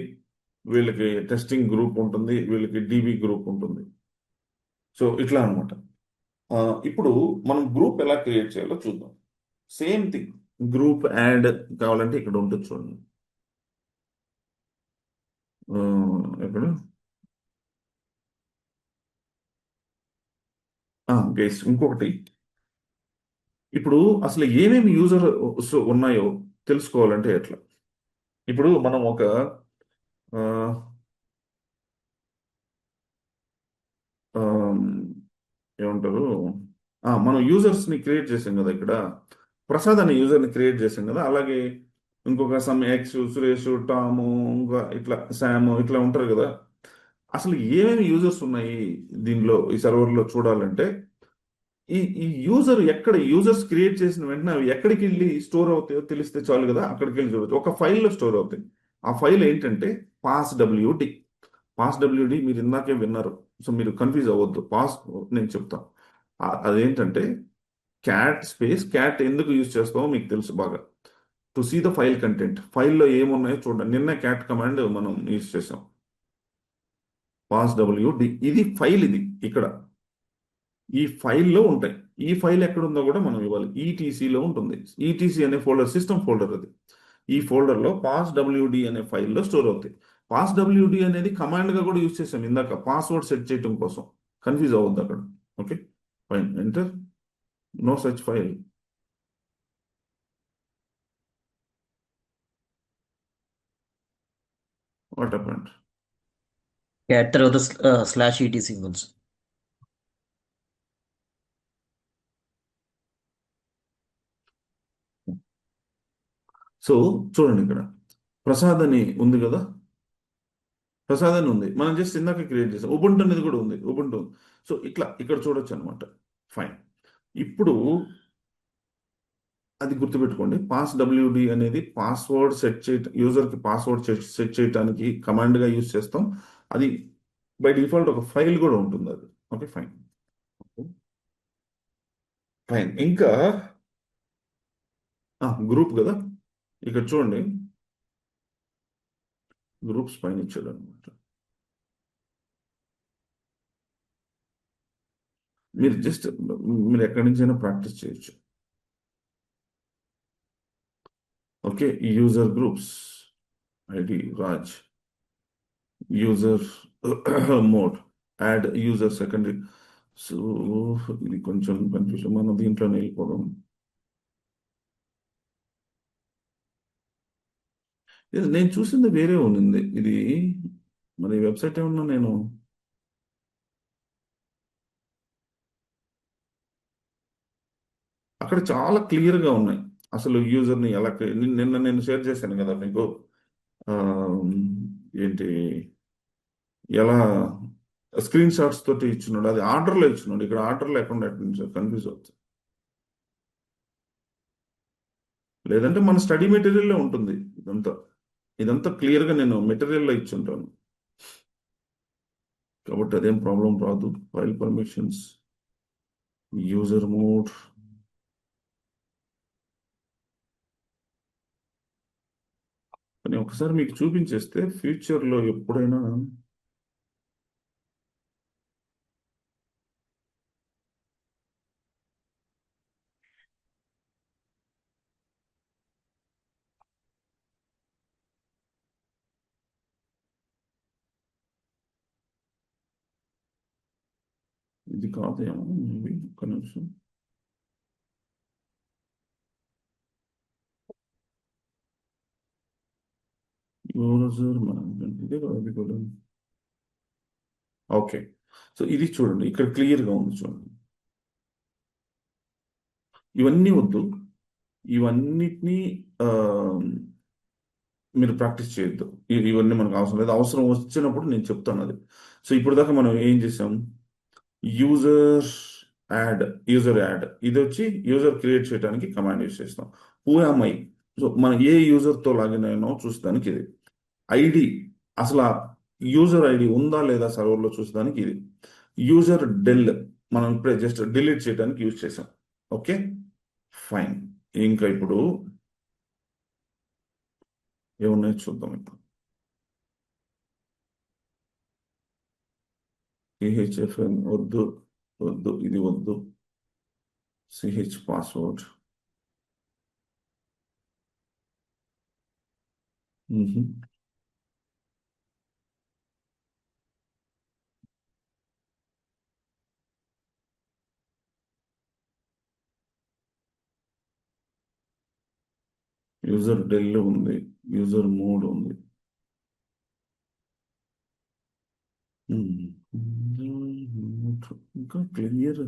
వీళ్ళకి టెస్టింగ్ గ్రూప్ ఉంటుంది, వీళ్ళకి డిబి గ్రూప్ ఉంటుంది. సో ఇట్లా అనమాట. ఇప్పుడు మనం గ్రూప్ ఎలా క్రియేట్ చేయాలో చూద్దాం. సేమ్ థింగ్, గ్రూప్ యాడ్ కావాలంటే ఇక్కడ ఉంటుంది చూడండి. ఇక్కడ గైస్ ఇంకొకటి, ఇప్పుడు అసలు ఏమేమి యూజర్ ఉన్నాయో తెలుసుకోవాలంటే ఎట్లా. ఇప్పుడు మనం ఒక ఆ, ఆమ్, ఏమంటారు, మనం యూజర్స్ని క్రియేట్ చేసాం కదా ఇక్కడ. ప్రసాద్ అనే యూజర్ని క్రియేట్ చేసాం కదా. అలాగే ఇంకొక సమ్ ఎక్స్, సురేష్, టాము, ఇంకా ఇట్లా శామ్ ఇట్లా ఉంటారు కదా. అసలు ఏమేమి యూజర్స్ ఉన్నాయి దీనిలో, ఈ సర్వర్లో చూడాలంటే, ఈ యూజర్స్ క్రియేట్ చేసిన వెంటనే అవి ఎక్కడికి వెళ్ళి స్టోర్ అవుతాయో తెలిస్తే చాలు కదా. అక్కడికి వెళ్ళి చూడవచ్చు, ఒక ఫైల్లో స్టోర్ అవుతాయి. ఆ ఫైల్ ఏంటంటే పాస్ డబ్ల్యూడి. పాస్ డబ్ల్యూడి మీరు ఇందాకే విన్నారు, సో మీరు కన్ఫ్యూజ్ అవ్వద్దు. పాస్ నేను చెప్తాను. అదేంటంటే క్యాట్ ఎందుకు యూజ్ చేస్తామో మీకు తెలుసు బాగా. To see the file content, ఫైల్లో ఏమున్నాయో చూడండి. నిన్న క్యాట్ కమాండ్ మనం యూజ్ చేసాం. పాస్ డబ్ల్యూడి, ఇది ఫైల్, ఇది ఇక్కడ ఈ ఫైల్లో ఉంటాయి. ఈ ఫైల్ ఎక్కడుందో కూడా మనం ఇవ్వాలి. ఈటీసీలో ఉంటుంది. ఈటీసీ అనే ఫోల్డర్ సిస్టమ్ ఫోల్డర్ అది. ఈ ఫోల్డర్లో పాస్ డబ్ల్యూడి అనే ఫైల్లో స్టోర్ అవుతాయి. పాస్ డబ్ల్యూడి అనేది కమాండ్గా కూడా యూజ్ చేసాం ఇందాక, పాస్వర్డ్ సెట్ చేయడం కోసం. కన్ఫ్యూజ్ అవ్వద్దు అక్కడ. Okay, fine. Enter. No such file. What happened? Cat తర్వాత స్లాష్ ఈటీ సింబల్స్. సో చూడండి ఇక్కడ ప్రసాద్ అని ఉంది కదా, ప్రసాద్ అని ఉంది, మనం జస్ట్ ఇందాక క్రియేట్ చేసాం. ఉబుంటు అనేది కూడా ఉంది, ఉబుంటు. సో ఇట్లా ఇక్కడ చూడొచ్చు అనమాట. ఫైన్. ఇప్పుడు అది గుర్తుపెట్టుకోండి, పాస్ డబ్ల్యూడి అనేది పాస్వర్డ్ సెట్ చేయ, యూజర్కి పాస్వర్డ్ సెట్ చేయడానికి కమాండ్గా యూజ్ చేస్తాం. అది బై డిఫాల్ట్ ఒక ఫైల్ కూడా ఉంటుంది అది. Okay fine. ఫైన్ ఇంకా గ్రూప్ కదా, ఇక్కడ చూడండి, గ్రూప్స్ పైన ఇచ్చాడు అనమాట. మీరు జస్ట్ మీరు ఎక్కడి నుంచైనా ప్రాక్టీస్ చేయొచ్చు. Okay, user groups, ID Raj, user mode, add user secondary. So ఇది కొంచెం కన్ఫ్యూజన్, మనం దీంట్లోనే వెళ్ళిపోదాం. ఇది నేను చూసింది వేరే ఉంది ఇది, మరి వెబ్సైట్ ఏమన్నా నేను అక్కడ చాలా క్లియర్గా ఉన్నాయి. అసలు యూజర్ని ఎలా నిన్న నేను షేర్ చేశాను కదా మీకు, ఆ, ఏంటి, ఎలా స్క్రీన్ షాట్స్ తోటి ఇచ్చినాడు, అది ఆర్డర్లో ఇచ్చినాడు, ఇక్కడ ఆర్డర్ లేకుండా కన్ఫ్యూజ్ అవుతుంది. లేదంటే మన స్టడీ మెటీరియల్లో ఉంటుంది ఇదంతా. ఇదంతా క్లియర్గా నేను మెటీరియల్లో ఇచ్చి ఉంటాను, కాబట్టి అదేం ప్రాబ్లం రాదు. File permissions, user mode. కానీ ఒకసారి మీకు చూపించేస్తే ఫ్యూచర్లో ఎప్పుడైనా ఇది కాదేమో, మేబీ ఒక్క నిమిషం. యూజర్ మేనేజ్మెంట్ ఇదే కదా, ఇది కూడా. ఓకే, సో ఇది చూడండి, ఇక్కడ క్లియర్గా ఉంది చూడండి. ఇవన్నీ వద్దు, ఇవన్నిటినీ ఆ, మీరు ప్రాక్టీస్ చేయొద్దు. ఇవన్నీ మనకు అవసరం లేదు, అవసరం వచ్చినప్పుడు నేను చెప్తాను అది. సో ఇప్పుడు దాకా మనం ఏం చేసాం, యూజర్ యాడ్, యూజర్ యాడ్ ఇది వచ్చి యూజర్ క్రియేట్ చేయడానికి కమాండ్ యూజ్ చేస్తాం. హూ యామ్ ఐ, సో మనం ఏ యూజర్తో లాగిన్ అయినా చూసడానికి ఇది. ఐడి, అసలు ఆ యూజర్ ఐడి ఉందా లేదా సర్వర్లో చూసడానికి ఇది. యూజర్ డెల్, మనం ఇప్పుడే జస్ట్ డిలీట్ చేయడానికి యూజ్ చేసాం. Okay fine. ఇంకా ఇప్పుడు ఏమున్నాయో చూద్దాం. ఇప్పుడు సిహెచ్ఎఫ్ఎన్ వద్దు, వద్దు ఇది వద్దు. సిహెచ్ పాస్వర్డ్, యూజర్ డెల్ ఉంది, యూజర్ మోడ్ ఉంది. ఇంకా క్లియర్.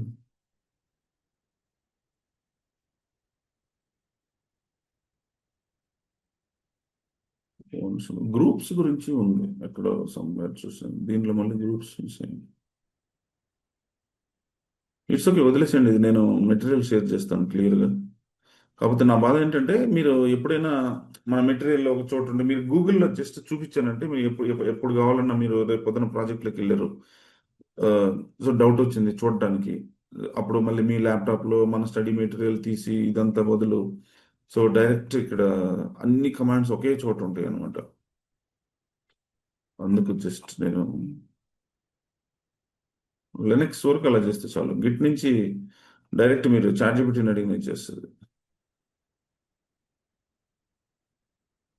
గ్రూప్స్ గురించి ఉంది ఎక్కడ, సమ్వేర్ చూసాను, దీంట్లో మళ్ళీ గ్రూప్స్ చూసాను. ఇట్స్ ఓకే, వదిలేసండి, ఇది నేను మెటీరియల్ షేర్ చేస్తాను క్లియర్గా. కాకపోతే నా బాధ ఏంటంటే, మీరు ఎప్పుడైనా మన మెటీరియల్ ఒక చోటు ఉంటే మీరు గూగుల్లో జస్ట్ చూపించానంటే, మీరు ఎప్పుడు ఎప్పుడు కావాలన్నా మీరు రేపు పొద్దున ప్రాజెక్ట్లోకి వెళ్ళారు, సో డౌట్ వచ్చింది చూడడానికి, అప్పుడు మళ్ళీ మీ ల్యాప్టాప్లో మన స్టడీ మెటీరియల్ తీసి ఇదంతా బదులు, సో డైరెక్ట్ ఇక్కడ అన్ని కమాండ్స్ ఒకే చోట ఉంటాయి అనమాట. అందుకు జస్ట్ నేను లినక్స్ వరకు అలా చేస్తే చాలు, గిట్ నుంచి డైరెక్ట్ మీరు చాట్‌జీపీటీని అడిగిన ఇచ్చేస్తుంది.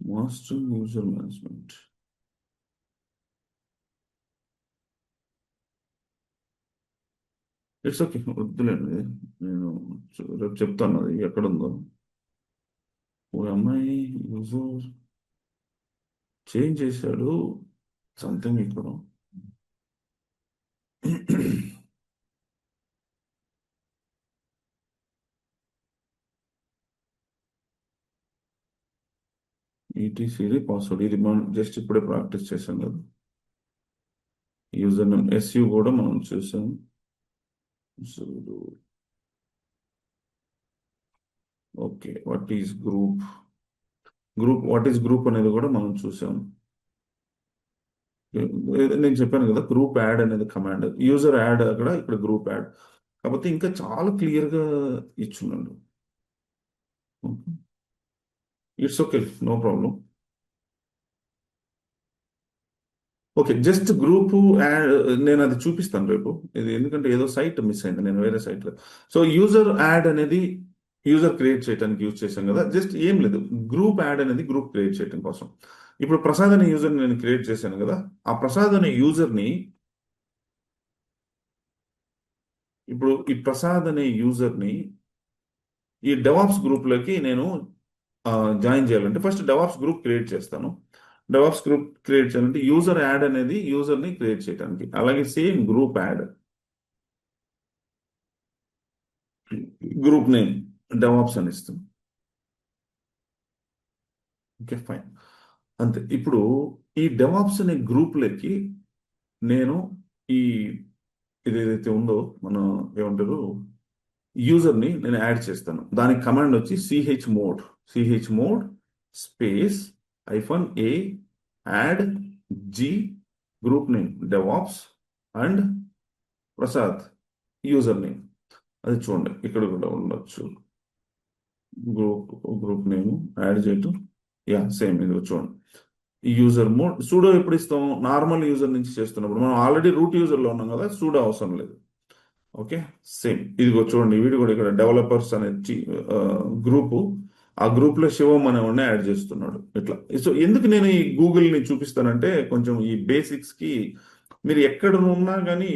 Master user management, it's okay, వద్దులేండి. నేను రేపు చెప్తాను అది ఎక్కడుందో. ఓ అమ్మాయి యూజర్ చేంజ్ చేశాడు సంథింగ్ ఇక్కడ. ఈటీసీది పాస్వర్డ్ ఇది మనం జస్ట్ ఇప్పుడే ప్రాక్టీస్ చేసాం కదా. యూజర్ నేమ్ ఎస్యు కూడా మనం చూసాం. Sudo okay, what is group, what is group అనేది కూడా మనం చూసాం. నేను చెప్పాను కదా గ్రూప్ యాడ్ అనేది కమాండ్, యూజర్ యాడ్ అక్కడ, ఇక్కడ గ్రూప్ యాడ్. కాకపోతే ఇంకా చాలా క్లియర్గా ఇచ్చున్నాడు. It's okay, no problem. Okay, just group add నేను అది చూపిస్తాను రేపు. ఇది ఎందుకంటే ఏదో సైట్ మిస్ అయింది, నేను వేరే సైట్లో. సో యూజర్ యాడ్ అనేది యూజర్ క్రియేట్ చేయడానికి యూజ్ చేశాం కదా. జస్ట్ ఏం లేదు, గ్రూప్ యాడ్ అనేది గ్రూప్ క్రియేట్ చేయడం కోసం. ఇప్పుడు ప్రసాద్ అనే యూజర్ నేను క్రియేట్ చేశాను కదా. ఆ ప్రసాద్ అనే యూజర్ని, ఇప్పుడు ఈ ప్రసాద్ అనే యూజర్ని ఈ డెవాప్స్ గ్రూప్లోకి నేను జాయిన్ చేయాలంటే ఫస్ట్ డెవాప్స్ గ్రూప్ క్రియేట్ చేస్తాను. డెవాప్స్ గ్రూప్ క్రియేట్ చేయాలంటే యూజర్ యాడ్ అనేది యూజర్ని క్రియేట్ చేయడానికి, అలాగే same group add, group name DevOps అని ఇస్తాం. ఓకే ఫైన్, అంతే. ఇప్పుడు ఈ డెవాప్స్ అనే గ్రూప్లోకి నేను ఈ ఇది ఏదైతే ఉందో మన ఏమంటారు యూజర్ని నేను యాడ్ చేస్తాను. దానికి కమాండ్ వచ్చి CH mode space -a add G group name DevOps and Prasad user name. అది చూడండి ఇక్కడ కూడా ఉండొచ్చు. గ్రూప్ గ్రూప్ నేమ్ యాడ్ చేయటం, యా సేమ్ ఇది చూడండి. ఈ యూజర్ మోడ్ సూడో ఎప్పుడు ఇస్తాం, నార్మల్ యూజర్ నుంచి చేస్తున్నప్పుడు. మనం ఆల్రెడీ రూట్ యూజర్లో ఉన్నాం కదా, సూడో అవసరం లేదు. ఓకే, సేమ్ ఇదిగో చూడండి, వీడు కూడా ఇక్కడ డెవలపర్స్ అనే గ్రూపు, ఆ గ్రూప్లో శివం అనేవాడిని యాడ్ చేస్తున్నాడు ఇట్లా. సో ఎందుకు నేను ఈ గూగుల్ని చూపిస్తానంటే కొంచెం ఈ బేసిక్స్కి మీరు ఎక్కడ ఉన్నా కానీ,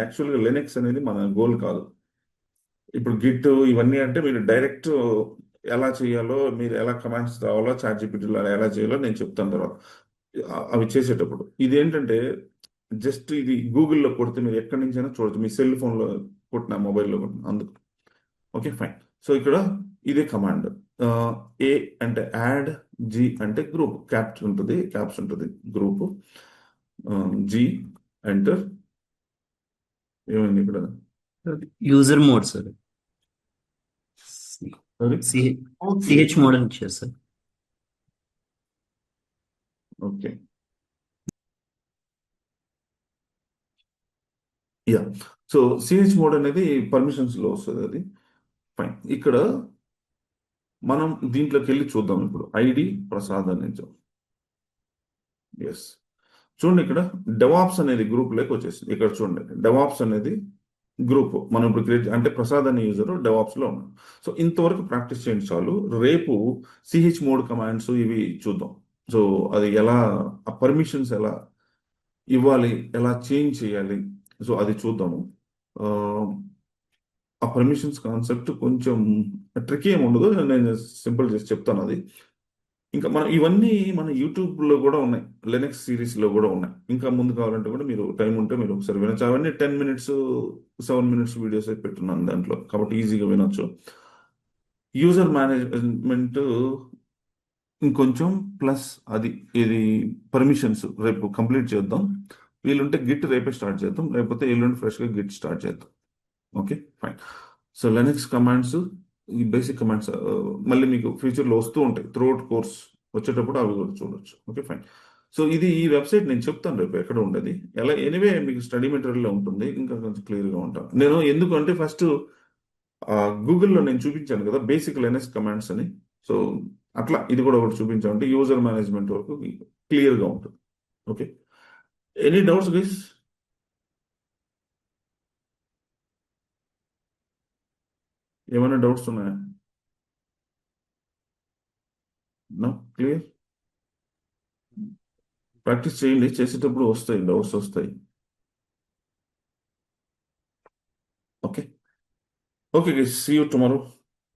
యాక్చువల్గా లెనెక్స్ అనేది మన గోల్ కాదు. ఇప్పుడు గిట్ ఇవన్నీ అంటే మీరు డైరెక్ట్ ఎలా చేయాలో, మీరు ఎలా కమాండ్స్ రావాలో చాట్ జీపీటీలో ఎలా చేయాలో నేను చెప్తాను తర్వాత. అవి చేసేటప్పుడు ఇదేంటంటే జస్ట్ ఇది గూగుల్లో కొడితే మీరు ఎక్కడి నుంచైనా చూడొచ్చు, మీ సెల్ ఫోన్లో కొట్టిన, మొబైల్లో కొట్టిన, అందుకు. Okay fine. సో ఇక్కడ ఇదే కమాండ్. ఏ అంటే యాడ్, జి అంటే గ్రూప్, క్యాప్స్ ఉంటుంది గ్రూప్, జి ఎంటర్. ఏమైంది ఇక్కడ? User mode sir, sorry. Okay CH mode అని ఇచ్చారు sir. Okay, yeah. So CH mode అనేది పర్మిషన్స్ లో వస్తుంది అది. ఫైన్, ఇక్కడ మనం దీంట్లోకి వెళ్ళి చూద్దాం. ఇప్పుడు ఐడి ప్రసాద్ అనేది, ఎస్. చూడండి ఇక్కడ డెవాప్స్ అనేది గ్రూప్ లోకి వచ్చేసింది. ఇక్కడ చూడండి డెవాప్స్ అనేది గ్రూప్ మనం ఇప్పుడు క్రియేట్ అంటే ప్రసాద్ అనే యూజర్ డెవాప్స్ లో ఉన్నాం. సో ఇంతవరకు ప్రాక్టీస్ చేయండి చాలు. రేపు సిహెచ్ మోడ్ కమాండ్స్ ఇవి చూద్దాం. సో అది ఎలా, ఆ పర్మిషన్స్ ఎలా ఇవ్వాలి, ఎలా చేంజ్ చేయాలి, సో అది చూద్దాము. ఆ, ఆ పర్మిషన్స్ కాన్సెప్ట్ కొంచెం ట్రికీ ఏమి ఉండదు, నేను సింపుల్ చేసి చెప్తాను అది. ఇంకా మనం ఇవన్నీ మన యూట్యూబ్లో కూడా ఉన్నాయి, లెనెక్స్ సిరీస్లో కూడా ఉన్నాయి. ఇంకా ముందు కావాలంటే కూడా మీరు టైం ఉంటే మీరు ఒకసారి వినొచ్చు. అవన్నీ 10 మినిట్స్ 7 మినిట్స్ వీడియోస్ అయితే పెట్టున్నాను దాంట్లో, కాబట్టి ఈజీగా వినొచ్చు. యూజర్ మేనేజ్మెంట్ ఇంకొంచెం ప్లస్ అది, ఇది పర్మిషన్స్ రేపు కంప్లీట్ చేద్దాం. వీలుంటే గిట్ రేపే స్టార్ట్ చేద్దాం, లేకపోతే ఎల్లుండి ఫ్రెష్గా గిట్ స్టార్ట్ చేద్దాం. Okay fine. సో లెనెక్స్ కమాండ్స్, ఈ బేసిక్ కమాండ్స్ మళ్ళీ మీకు ఫ్యూచర్లో వస్తూ ఉంటాయి. త్రూఅవుట్ కోర్స్ వచ్చేటప్పుడు అవి కూడా చూడొచ్చు. Okay fine. సో ఇది ఈ వెబ్సైట్ నేను చెప్తాను రేపు ఎక్కడ ఉండేది, ఎలా. ఎనివే మీకు స్టడీ మెటీరియల్లో ఉంటుంది, ఇంకా కొంచెం క్లియర్గా ఉంటాను నేను. ఎందుకంటే ఫస్ట్ గూగుల్లో నేను చూపించాను కదా బేసిక్ లెనెక్స్ కమాండ్స్ అని. సో అట్లా ఇది కూడా ఒకటి చూపించామంటే యూజర్ మేనేజ్మెంట్ వరకు క్లియర్గా ఉంటుంది. Okay, any doubts guys? ఏమైనా డౌట్స్ ఉన్నాయా? No, clear. ప్రాక్టీస్ చేయండి, చేసేటప్పుడు వస్తాయి, డౌట్స్ వస్తాయి. Okay, okay guys, see you tomorrow.